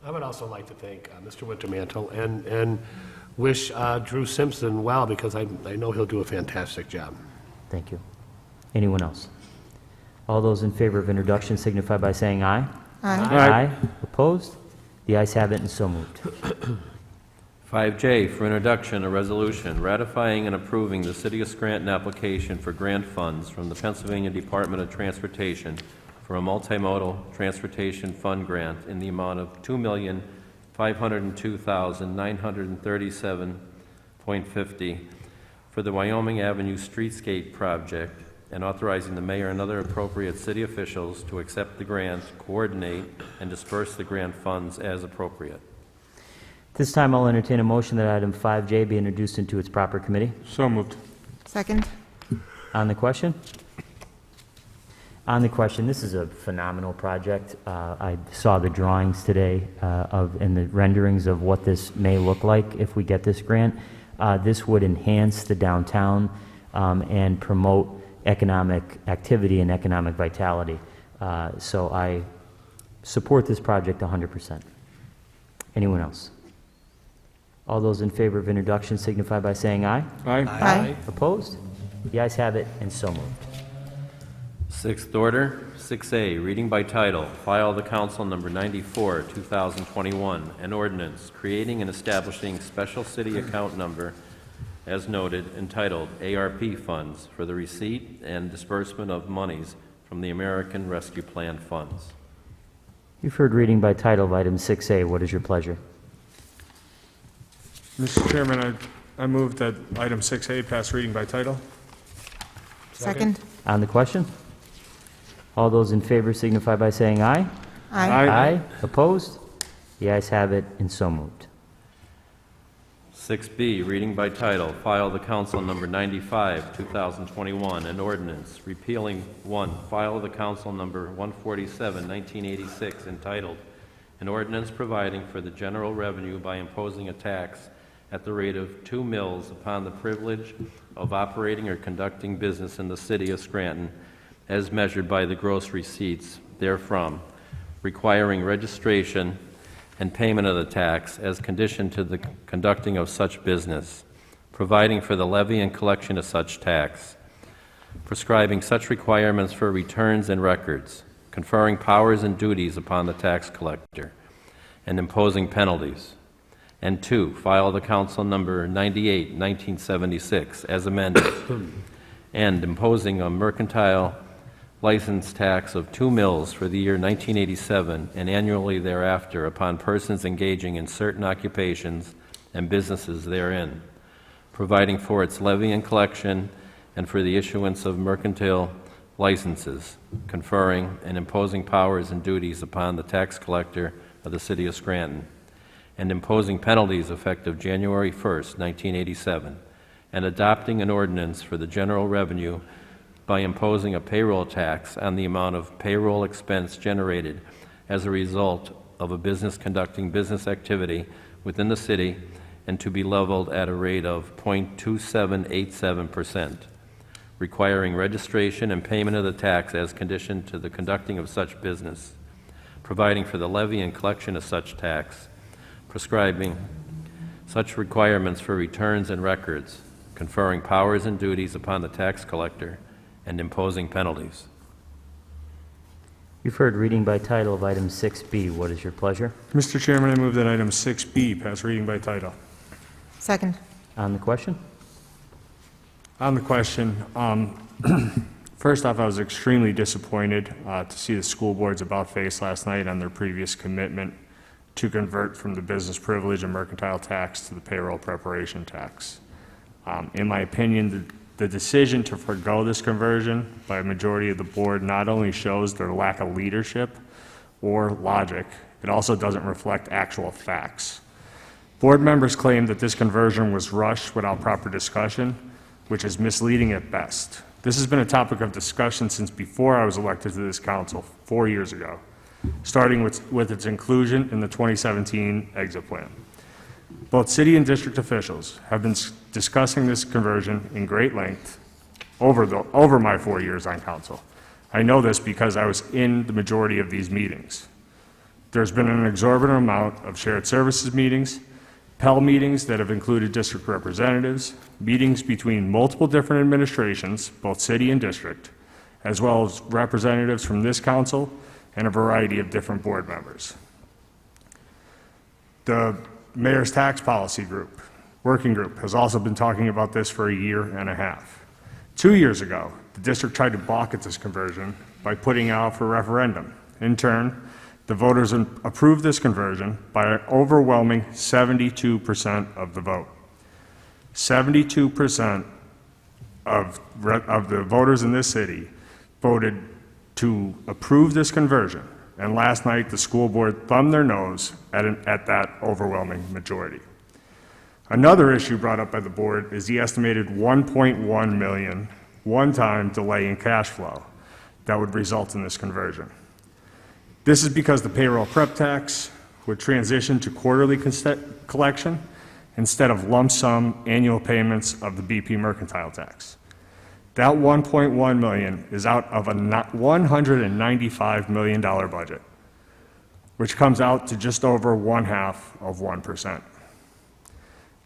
I would also like to thank Mr. Wintermantle and wish Drew Simpson well, because I know he'll do a fantastic job. Thank you. Anyone else? All those in favor of introduction signify by saying aye. Aye. Aye. Opposed? The ayes have it, and so moved. 5J for introduction, a resolution ratifying and approving the City of Scranton application for grant funds from the Pennsylvania Department of Transportation for a multimodal transportation fund grant in the amount of $2,500,000 $502,937.50 for the Wyoming Avenue Streetscape project, and authorizing the mayor and other appropriate city officials to accept the grant, coordinate, and disperse the grant funds as appropriate. This time I'll entertain a motion that item 5J be introduced into its proper committee. So moved. Second? On the question? On the question, this is a phenomenal project. I saw the drawings today and the renderings of what this may look like if we get this grant. This would enhance the downtown and promote economic activity and economic vitality. So I support this project 100%. Anyone else? All those in favor of introduction signify by saying aye. Aye. Aye. Opposed? The ayes have it, and so moved. Sixth order, 6A, reading by title, file the council number 94, 2021, an ordinance creating and establishing special city account number as noted, entitled ARP Funds for the receipt and disbursement of monies from the American Rescue Plan funds. You've heard reading by title of item 6A. What is your pleasure? Mr. Chairman, I move that item 6A pass reading by title. Second? On the question? All those in favor signify by saying aye. Aye. Aye. Opposed? The ayes have it, and so moved. 6B, reading by title, file the council number 95, 2021, an ordinance repealing 1, file the council number 147, 1986, entitled, an ordinance providing for the general revenue by imposing a tax at the rate of 2 mills upon the privilege of operating or conducting business in the city of Scranton as measured by the gross receipts therefrom, requiring registration and payment of the tax as conditioned to the conducting of such business, providing for the levy and collection of such tax, prescribing such requirements for returns and records, conferring powers and duties upon the tax collector, and imposing penalties. And 2, file the council number 98, 1976, as amended, and imposing a mercantile license tax of 2 mills for the year 1987 and annually thereafter upon persons engaging in certain occupations and businesses therein, providing for its levy and collection and for the issuance of mercantile licenses, conferring and imposing powers and duties upon the tax collector of the city of Scranton, and imposing penalties effective January 1st, 1987, and adopting an ordinance for the general revenue by imposing a payroll tax on the amount of payroll expense generated as a result of a business conducting business activity within the city and to be leveled at a rate of 0.2787%, requiring registration and payment of the tax as conditioned to the conducting of such business, providing for the levy and collection of such tax, prescribing such requirements for returns and records, conferring powers and duties upon the tax collector, and imposing penalties. You've heard reading by title of item 6B. What is your pleasure? Mr. Chairman, I move that item 6B pass reading by title. Second? On the question? On the question, first off, I was extremely disappointed to see the school board's about-face last night on their previous commitment to convert from the business privilege and mercantile tax to the payroll preparation tax. In my opinion, the decision to forego this conversion by a majority of the board not only shows their lack of leadership or logic, it also doesn't reflect actual facts. Board members claim that this conversion was rushed without proper discussion, which is misleading at best. This has been a topic of discussion since before I was elected to this council 4 years ago, starting with its inclusion in the 2017 exit plan. Both city and district officials have been discussing this conversion in great length over my 4 years on council. I know this because I was in the majority of these meetings. There's been an exorbitant amount of shared services meetings, Pell meetings that have included district representatives, meetings between multiple different administrations, both city and district, as well as representatives from this council and a variety of different board members. The Mayor's Tax Policy Group, working group, has also been talking about this for a year and a half. 2 years ago, the district tried to balk at this conversion by putting it out for referendum. In turn, The voters approved this conversion by an overwhelming 72% of the vote. 72% of the voters in this city voted to approve this conversion, and last night the school board thumbed their nose at that overwhelming majority. Another issue brought up by the board is the estimated $1.1 million one-time delay in cash flow that would result in this conversion. This is because the payroll prep tax would transition to quarterly collection instead of lump sum annual payments of the BP mercantile tax. That $1.1 million is out of a $195 million budget, which comes out to just over 1/2%.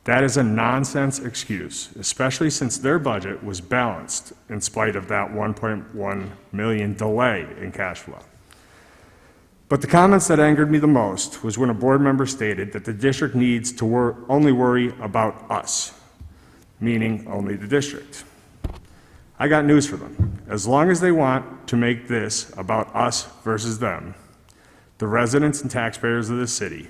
That is a nonsense excuse, especially since their budget was balanced in spite of that $1.1 million delay in cash flow. But the comments that angered me the most was when a board member stated that the district needs to only worry about us, meaning only the district. I got news for them. As long as they want to make this about us versus them, the residents and taxpayers of this city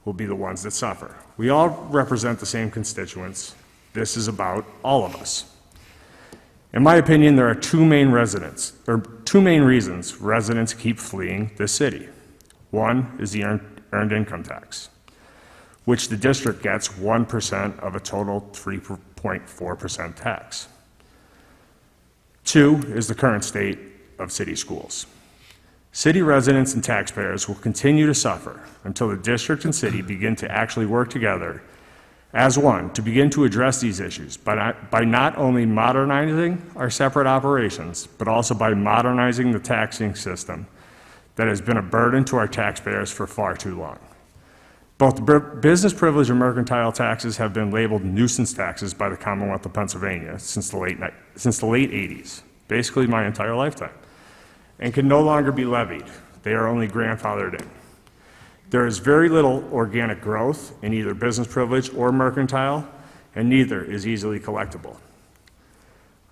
will be the ones that suffer. We all represent the same constituents. This is about all of us. In my opinion, there are two main reasons residents keep fleeing this city. One is the earned income tax, which the district gets 1% of a total 3.4% tax. Two is the current state of city schools. City residents and taxpayers will continue to suffer until the district and city begin to actually work together as one to begin to address these issues by not only modernizing our separate operations, but also by modernizing the taxing system that has been a burden to our taxpayers for far too long. Both the business privilege and mercantile taxes have been labeled nuisance taxes by the Commonwealth of Pennsylvania since the late 80s, basically my entire lifetime, and can no longer be levied. They are only grandfathered in. There is very little organic growth in either business privilege or mercantile, and neither is easily collectible,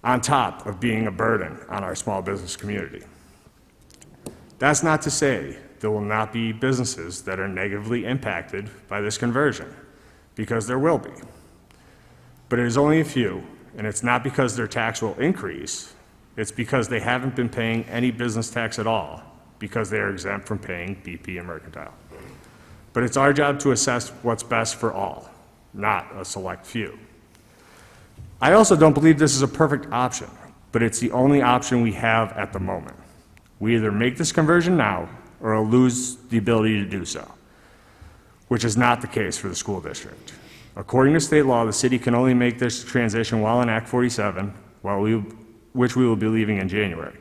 on top of being a burden on our small business community. That's not to say there will not be businesses that are negatively impacted by this conversion, because there will be. But it is only a few, and it's not because their tax will increase, it's because they haven't been paying any business tax at all, because they are exempt from paying BP and mercantile. But it's our job to assess what's best for all, not a select few. I also don't believe this is a perfect option, but it's the only option we have at the moment. We either make this conversion now or lose the ability to do so, which is not the case for the school district. According to state law, the city can only make this transition while in Act 47, which we will be leaving in January.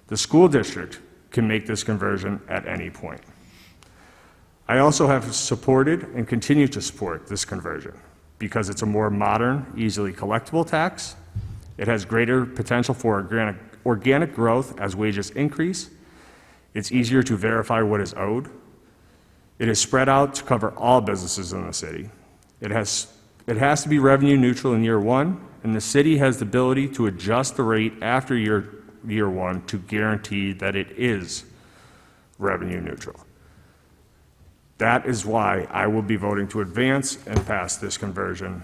The school district can make this conversion at any point. I also have supported and continue to support this conversion because it's a more modern, easily collectible tax. It has greater potential for organic growth as wages increase. It's easier to verify what is owed. It is spread out to cover all businesses in the city. It has to be revenue neutral in year one, and the city has the ability to adjust the rate after year one to guarantee that it is revenue neutral. That is why I will be voting to advance and pass this conversion,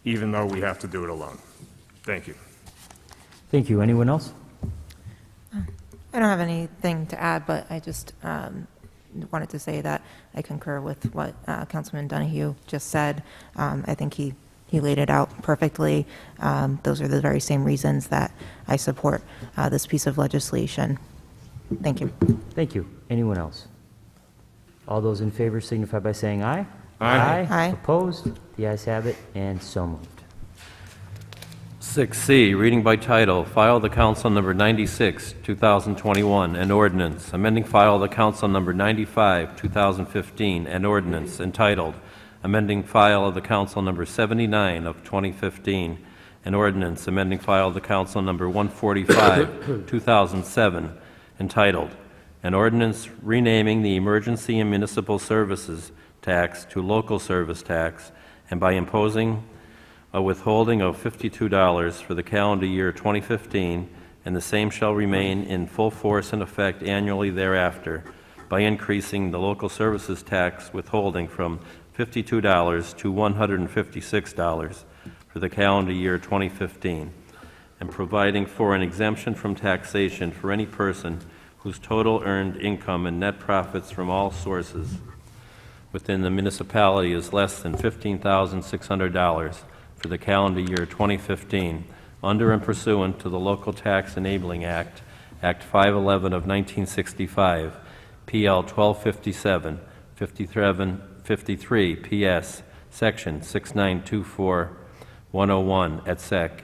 even though we have to do it alone. Thank you. Thank you. Anyone else? I don't have anything to add, but I just wanted to say that I concur with what Councilman Donahue just said. I think he laid it out perfectly. Those are the very same reasons that I support this piece of legislation. Thank you. Thank you. Anyone else? All those in favor signify by saying aye. Aye. Aye. Opposed? The ayes have it, and so moved. 6C, reading by title, file of the council number 96, 2021, an ordinance, amending file of the council number 95, 2015, an ordinance entitled, amending file of the council number 79 of 2015, an ordinance, amending file of the council number 145, 2007, entitled, an ordinance renaming the emergency and municipal services tax to local service tax, and by imposing a withholding of $52 for the calendar year 2015, and the same shall remain in full force and effect annually thereafter, by increasing the local services tax withholding from $52 to $156 for the calendar year 2015, and providing for an exemption from taxation for any person whose total earned income and net profits from all sources within the municipality is less than $15,600 for the calendar year 2015, under and pursuant to the Local Tax Enabling Act, Act 511 of 1965, PL 1257, 53 PS, Section 6924-101 et sec.,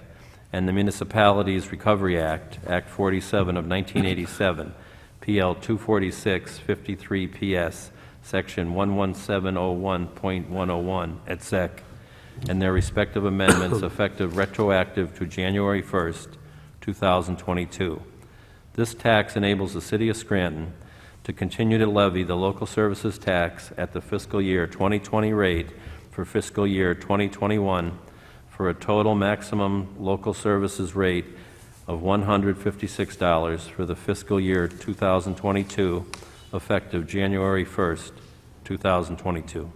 and the Municipalities Recovery Act, Act 47 of 1987, PL 246, 53 PS, Section 11701.101 et sec., and their respective amendments effective retroactive to January 1st, 2022. This tax enables the City of Scranton to continue to levy the local services tax at the fiscal year 2020 rate for fiscal year 2021 for a total maximum local services rate of $156 for the fiscal year 2022, effective January 1st, 2022.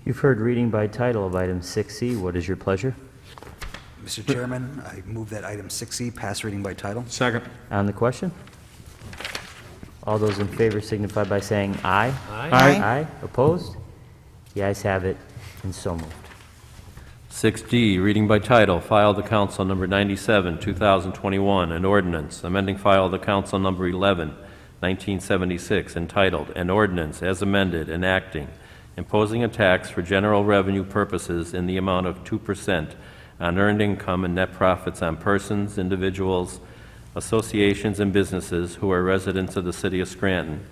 You've heard reading by title of item 6C. What is your pleasure? Mr. Chairman, I move that item 6E pass reading by title. Second. On the question? All those in favor signify by saying aye. Aye. Aye. Aye. Opposed? The ayes have it, and so moved. 6D, reading by title, file the council number 97, 2021, an ordinance, amending file the council number 11, 1976, entitled, an ordinance as amended enacting, imposing a tax for general revenue purposes in the amount of 2% on earned income and net profits on persons, individuals, associations, and businesses who are residents of the City of Scranton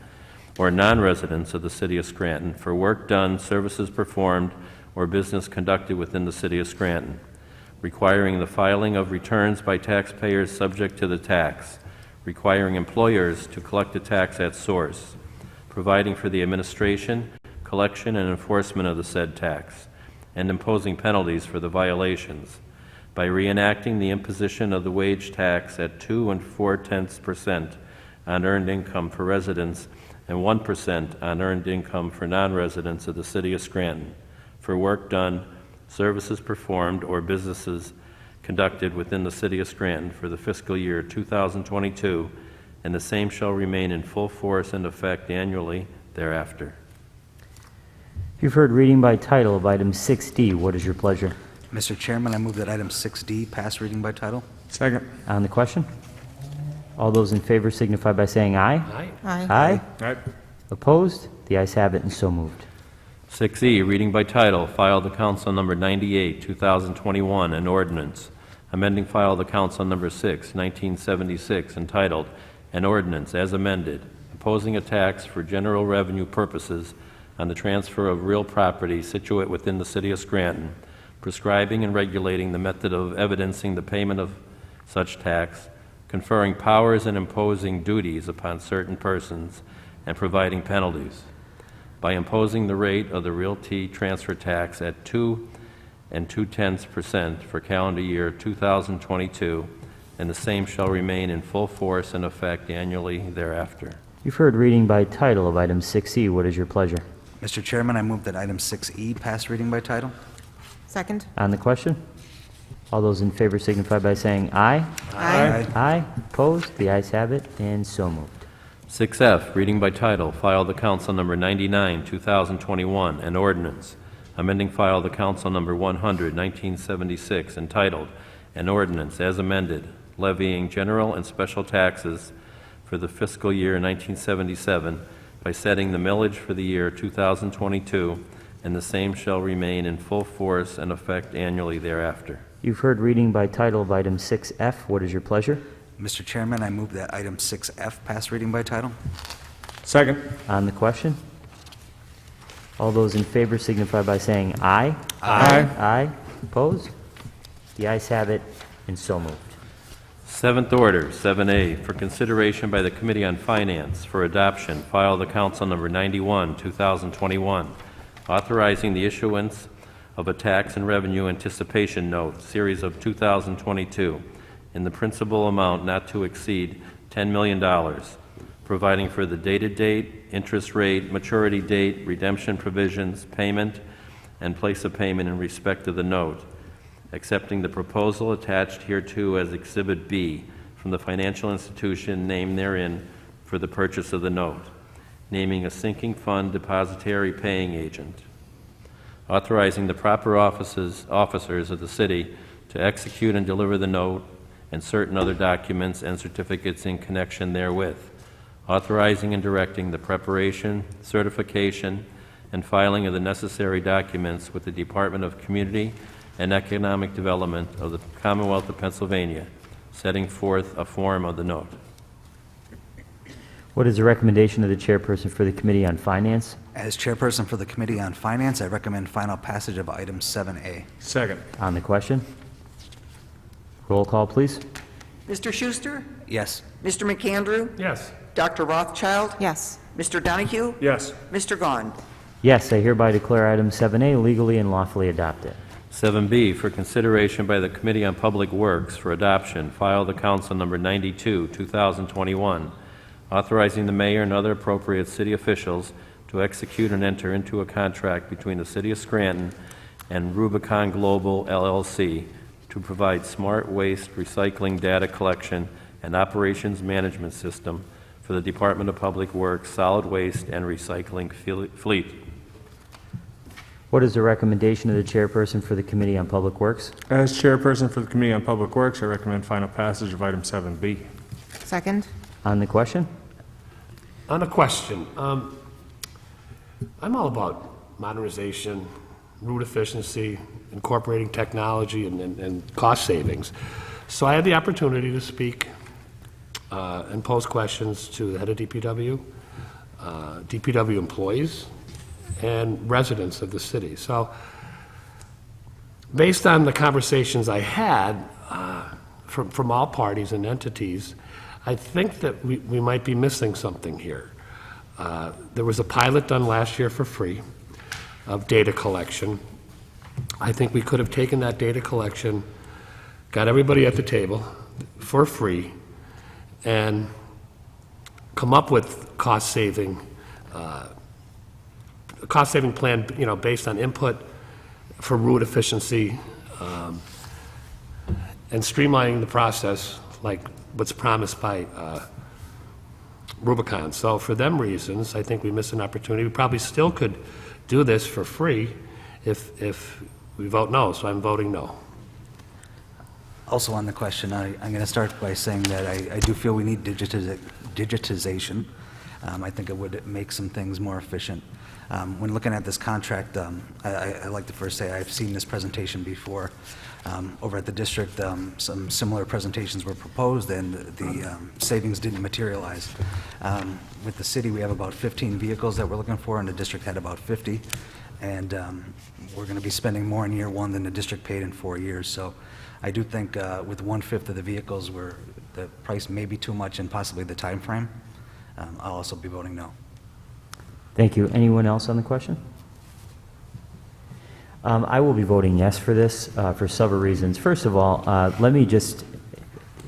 or non-residents of the City of Scranton for work done, services performed, or business conducted within the City of Scranton, requiring the filing of returns by taxpayers subject to the tax, requiring employers to collect the tax at source, providing for the administration, collection, and enforcement of the said tax, and imposing penalties for the violations, by reenacting the imposition of the wage tax at 2 4/10% on earned income for residents and 1% on earned income for non-residents of the City of Scranton for work done, services performed, or businesses conducted within the City of Scranton for the fiscal year 2022, and the same shall remain in full force and effect annually thereafter. You've heard reading by title of item 6D. What is your pleasure? Mr. Chairman, I move that item 6D pass reading by title. Second. On the question? All those in favor signify by saying aye. Aye. Aye. Aye. Aye. Opposed? The ayes have it, and so moved. 6E, reading by title, file the council number 98, 2021, an ordinance, amending file the council number 6, 1976, entitled, an ordinance as amended, imposing a tax for general revenue purposes on the transfer of real property situate within the City of Scranton, prescribing and regulating the method of evidencing the payment of such tax, conferring powers and imposing duties upon certain persons, and providing penalties. By imposing the rate of the realty transfer tax at 2 2/10% for calendar year 2022, and the same shall remain in full force and effect annually thereafter. You've heard reading by title of item 6E. What is your pleasure? Mr. Chairman, I move that item 6E pass reading by title. Second? On the question? All those in favor signify by saying aye. Aye. Aye. Opposed? The ayes have it, and so moved. 6F, reading by title, file the council number 99, 2021, an ordinance, amending file the council number 100, 1976, entitled, an ordinance as amended, levying general and special taxes for the fiscal year 1977 by setting the millage for the year 2022, and the same shall remain in full force and effect annually thereafter. You've heard reading by title of item 6F. What is your pleasure? Mr. Chairman, I move that item 6F pass reading by title. Second. On the question? All those in favor signify by saying aye. Aye. Aye. Opposed? The ayes have it, and so moved. Seventh order, 7A, for consideration by the Committee on Finance for adoption, file the council number 91, 2021, authorizing the issuance of a tax and revenue anticipation note, series of 2022, in the principal amount not to exceed $10 million, providing for the dated date, interest rate, maturity date, redemption provisions, payment, and place of payment in respect of the note, accepting the proposal attached hereto as Exhibit B from the financial institution named therein for the purchase of the note, naming a sinking fund depositary paying agent, authorizing the proper officers of the city to execute and deliver the note and certain other documents and certificates in connection therewith, authorizing and directing the preparation, certification, and filing of the necessary documents with the Department of Community and Economic Development of the Commonwealth of Pennsylvania, setting forth a form of the note. What is the recommendation of the chairperson for the Committee on Finance? As chairperson for the Committee on Finance, I recommend final passage of item 7A. Second. On the question? Roll call, please. Mr. Schuster? Yes. Mr. McAndrew? Yes. Dr. Rothchild? Yes. Mr. Donahue? Yes. Mr. Gaughan? Yes, I hereby declare item 7A legally and lawfully adopted. 7B, for consideration by the Committee on Public Works for adoption, file the Council Number 92, 2021, authorizing the mayor and other appropriate city officials to execute and enter into a contract between the City of Scranton and Rubicon Global, LLC, to provide smart waste recycling data collection and operations management system for the Department of Public Works solid waste and recycling fleet. What is the recommendation of the chairperson for the Committee on Public Works? As chairperson for the Committee on Public Works, I recommend final passage of item 7B. Second? On the question? On the question, I'm all about modernization, route efficiency, incorporating technology, and cost savings. So I had the opportunity to speak and pose questions to the head of DPW, DPW employees, and residents of the city. So based on the conversations I had from all parties and entities, I think that we might be missing something here. There was a pilot done last year for free of data collection. I think we could have taken that data collection, got everybody at the table for free, and come up with cost-saving plan, based on input for route efficiency, and streamlining the process like what's promised by Rubicon. So for them reasons, I think we missed an opportunity. We probably still could do this for free if we vote no, so I'm voting no. Also on the question, I'm going to start by saying that I do feel we need digitization. I think it would make some things more efficient. When looking at this contract, I like to first say I've seen this presentation before. Over at the district, some similar presentations were proposed and the savings didn't materialize. With the city, we have about 15 vehicles that we're looking for, and the district had about 50. And we're going to be spending more in year one than the district paid in 4 years. So I do think with 1/5 of the vehicles, the price may be too much and possibly the time frame. I'll also be voting no. Thank you. Anyone else on the question? I will be voting yes for this for several reasons. First of all, let me just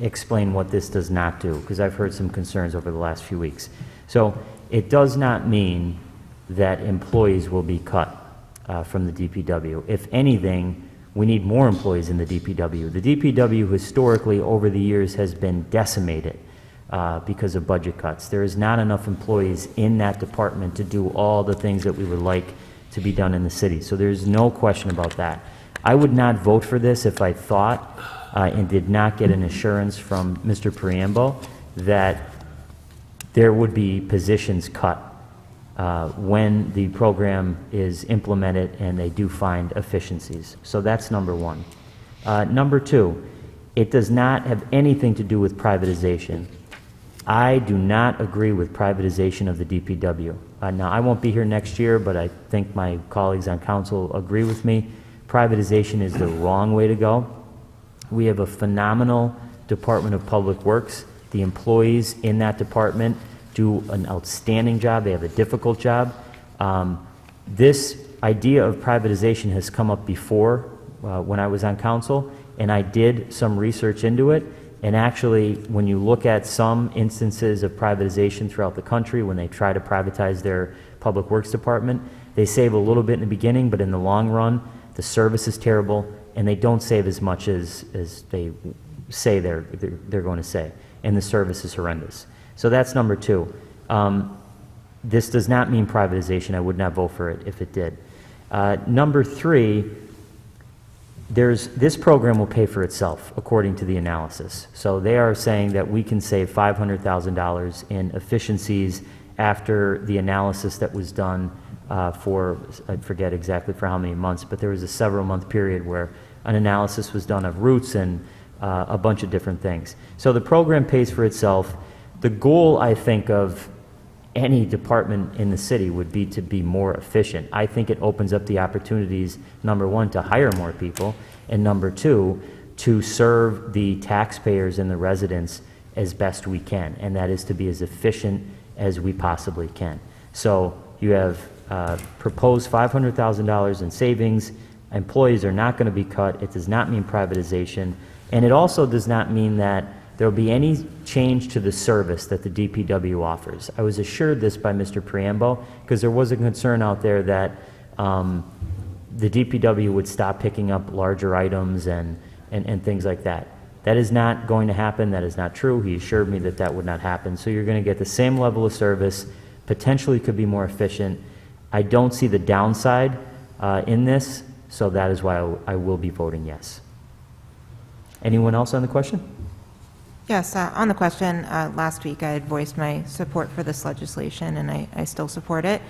explain what this does not do, because I've heard some concerns over the last few weeks. So it does not mean that employees will be cut from the DPW. If anything, we need more employees in the DPW. The DPW historically over the years has been decimated because of budget cuts. There is not enough employees in that department to do all the things that we would like to be done in the city. So there's no question about that. I would not vote for this if I thought and did not get an assurance from Mr. Preambo that there would be positions cut when the program is implemented and they do find efficiencies. So that's number one. Number two, it does not have anything to do with privatization. I do not agree with privatization of the DPW. Now, I won't be here next year, but I think my colleagues on council agree with me. Privatization is the wrong way to go. We have a phenomenal Department of Public Works. The employees in that department do an outstanding job. They have a difficult job. This idea of privatization has come up before when I was on council, and I did some research into it, And actually, when you look at some instances of privatization throughout the country, when they try to privatize their public works department, they save a little bit in the beginning, but in the long run, the service is terrible, and they don't save as much as they say they're going to say, and the service is horrendous. So that's number two. This does not mean privatization. I would not vote for it if it did. Number three, this program will pay for itself according to the analysis. So they are saying that we can save $500,000 in efficiencies after the analysis that was done for, I forget exactly for how many months, but there was a several month period where an analysis was done of routes and a bunch of different things. So the program pays for itself. The goal, I think, of any department in the city would be to be more efficient. I think it opens up the opportunities, number one, to hire more people, and number two, to serve the taxpayers and the residents as best we can, and that is to be as efficient as we possibly can. So you have proposed $500,000 in savings. Employees are not going to be cut. It does not mean privatization, and it also does not mean that there will be any change to the service that the DPW offers. I was assured this by Mr. Priambo, because there was a concern out there that the DPW would stop picking up larger items and things like that. That is not going to happen. That is not true. He assured me that that would not happen. So you're going to get the same level of service, potentially could be more efficient. I don't see the downside in this, so that is why I will be voting yes. Anyone else on the question? Yes, on the question, last week I had voiced my support for this legislation, and I still support it.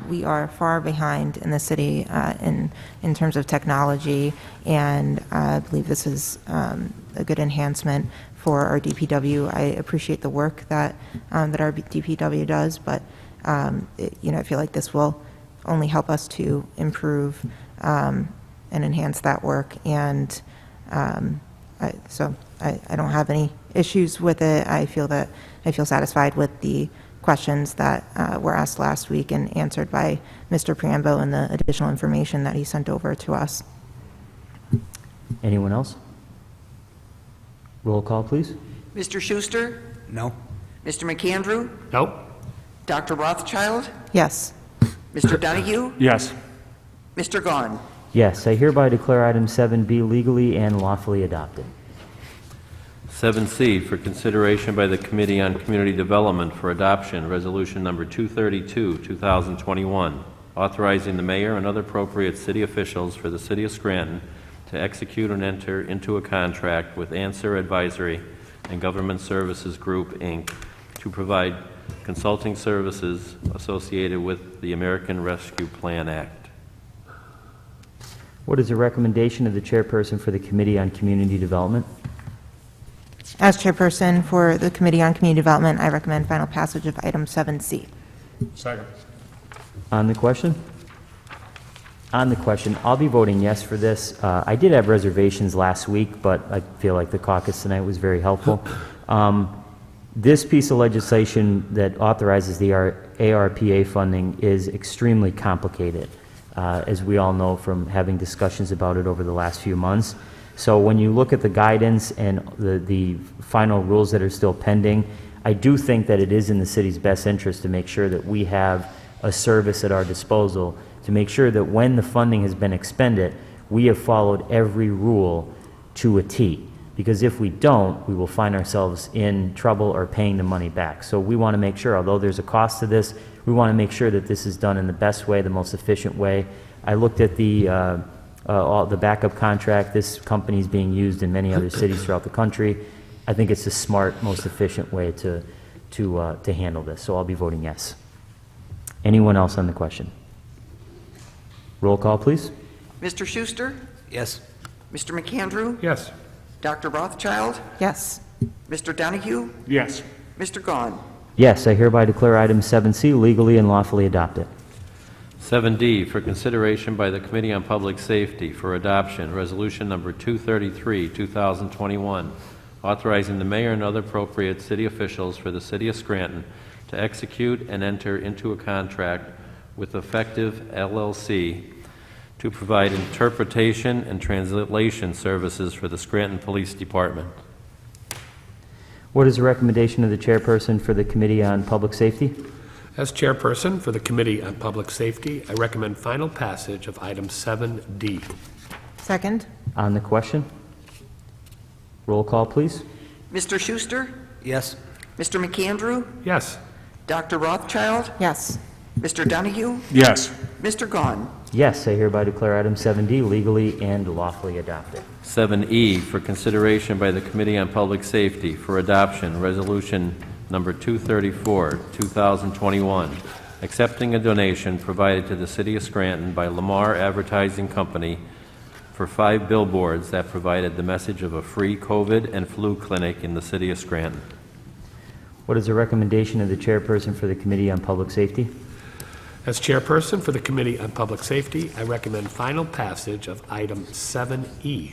We are far behind in the city in terms of technology, and I believe this is a good enhancement for our DPW. I appreciate the work that our DPW does, but I feel like this will only help us to improve and enhance that work, and so I don't have any issues with it. I feel satisfied with the questions that were asked last week and answered by Mr. Priambo and the additional information that he sent over to us. Anyone else? Roll call, please. Mr. Schuster? No. Mr. McAndrew? Nope. Dr. Rothchild? Yes. Mr. Donahue? Yes. Mr. Gaughan? Yes, I hereby declare item 7B legally and lawfully adopted. 7C for consideration by the Committee on Community Development for adoption, Resolution Number 232, 2021, authorizing the mayor and other appropriate city officials for the City of Scranton to execute and enter into a contract with Anser Advisory and Government Services Group, Inc., to provide consulting services associated with the American Rescue Plan Act. What is the recommendation of the chairperson for the Committee on Community Development? As chairperson for the Committee on Community Development, I recommend final passage of item 7C. Second. On the question? On the question, I'll be voting yes for this. I did have reservations last week, but I feel like the caucus tonight was very helpful. This piece of legislation that authorizes the ARPA funding is extremely complicated, as we all know from having discussions about it over the last few months. So when you look at the guidance and the final rules that are still pending, I do think that it is in the city's best interest to make sure that we have a service at our disposal to make sure that when the funding has been expended, we have followed every rule to a T. Because if we don't, we will find ourselves in trouble or paying the money back. So we want to make sure, although there's a cost to this, we want to make sure that this is done in the best way, the most efficient way. I looked at the backup contract. This company is being used in many other cities throughout the country. I think it's the smart, most efficient way to handle this. So I'll be voting yes. Anyone else on the question? Roll call, please. Mr. Schuster? Yes. Mr. McAndrew? Yes. Dr. Rothchild? Yes. Mr. Donahue? Yes. Mr. Gaughan? Yes, I hereby declare item 7C legally and lawfully adopted. 7D for consideration by the Committee on Public Safety for adoption, Resolution Number 233, 2021, authorizing the mayor and other appropriate city officials for the City of Scranton to execute and enter into a contract with Effective LLC to provide interpretation and translation services for the Scranton Police Department. What is the recommendation of the chairperson for the Committee on Public Safety? As chairperson for the Committee on Public Safety, I recommend final passage of item 7D. Second? On the question? Roll call, please. Mr. Schuster? Yes. Mr. McAndrew? Yes. Dr. Rothchild? Yes. Mr. Donahue? Yes. Mr. Gaughan? Yes, I hereby declare item 7D legally and lawfully adopted. 7E for consideration by the Committee on Public Safety for adoption, Resolution Number 234, 2021, accepting a donation provided to the City of Scranton by Lamar Advertising Company for 5 billboards that provided the message of a free COVID and flu clinic in the City of Scranton. What is the recommendation of the chairperson for the Committee on Public Safety? As chairperson for the Committee on Public Safety, I recommend final passage of item 7E.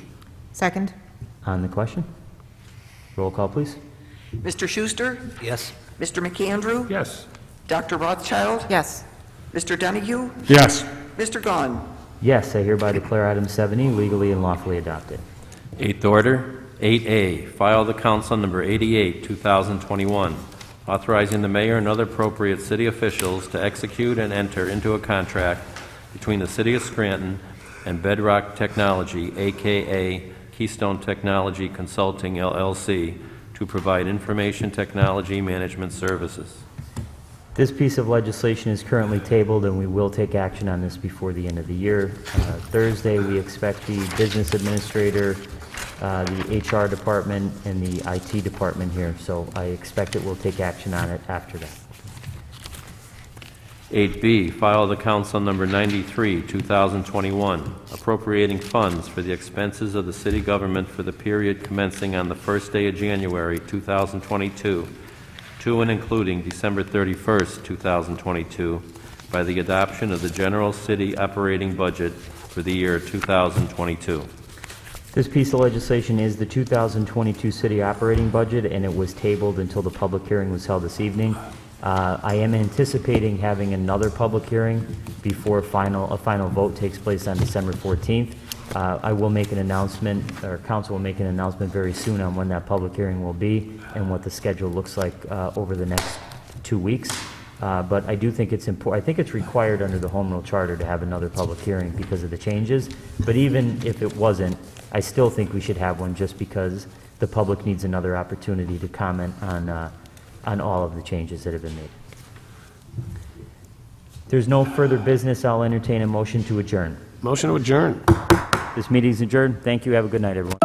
Second? On the question? Roll call, please. Mr. Schuster? Yes. Mr. McAndrew? Yes. Dr. Rothchild? Yes. Mr. Donahue? Yes. Mr. Gaughan? Yes, I hereby declare item 7E legally and lawfully adopted. 8th order, 8A, file the council number 88, 2021, authorizing the mayor and other appropriate city officials to execute and enter into a contract between the City of Scranton and Bedrock Technology, a.k.a. Keystone Technology Consulting, LLC, to provide information technology management services. This piece of legislation is currently tabled, and we will take action on this before the end of the year. Thursday, we expect the business administrator, the HR department, and the IT department here, so I expect that we'll take action on it after that. 8B, file the council number 93, 2021, appropriating funds for the expenses of the city government for the period commencing on the first day of January 2022 to and including December 31st, 2022, by the adoption of the general city operating budget for the year 2022. This piece of legislation is the 2022 city operating budget, and it was tabled until the public hearing was held this evening. I am anticipating having another public hearing before a final vote takes place on December 14th. I will make an announcement, or council will make an announcement very soon on when that public hearing will be and what the schedule looks like over the next 2 weeks. But I do think it's important. I think it's required under the Home Rule Charter to have another public hearing because of the changes. But even if it wasn't, I still think we should have one just because the public needs another opportunity to comment on all of the changes that have been made. If there's no further business, I'll entertain a motion to adjourn. Motion to adjourn. This meeting is adjourned. Thank you. Have a good night, everyone.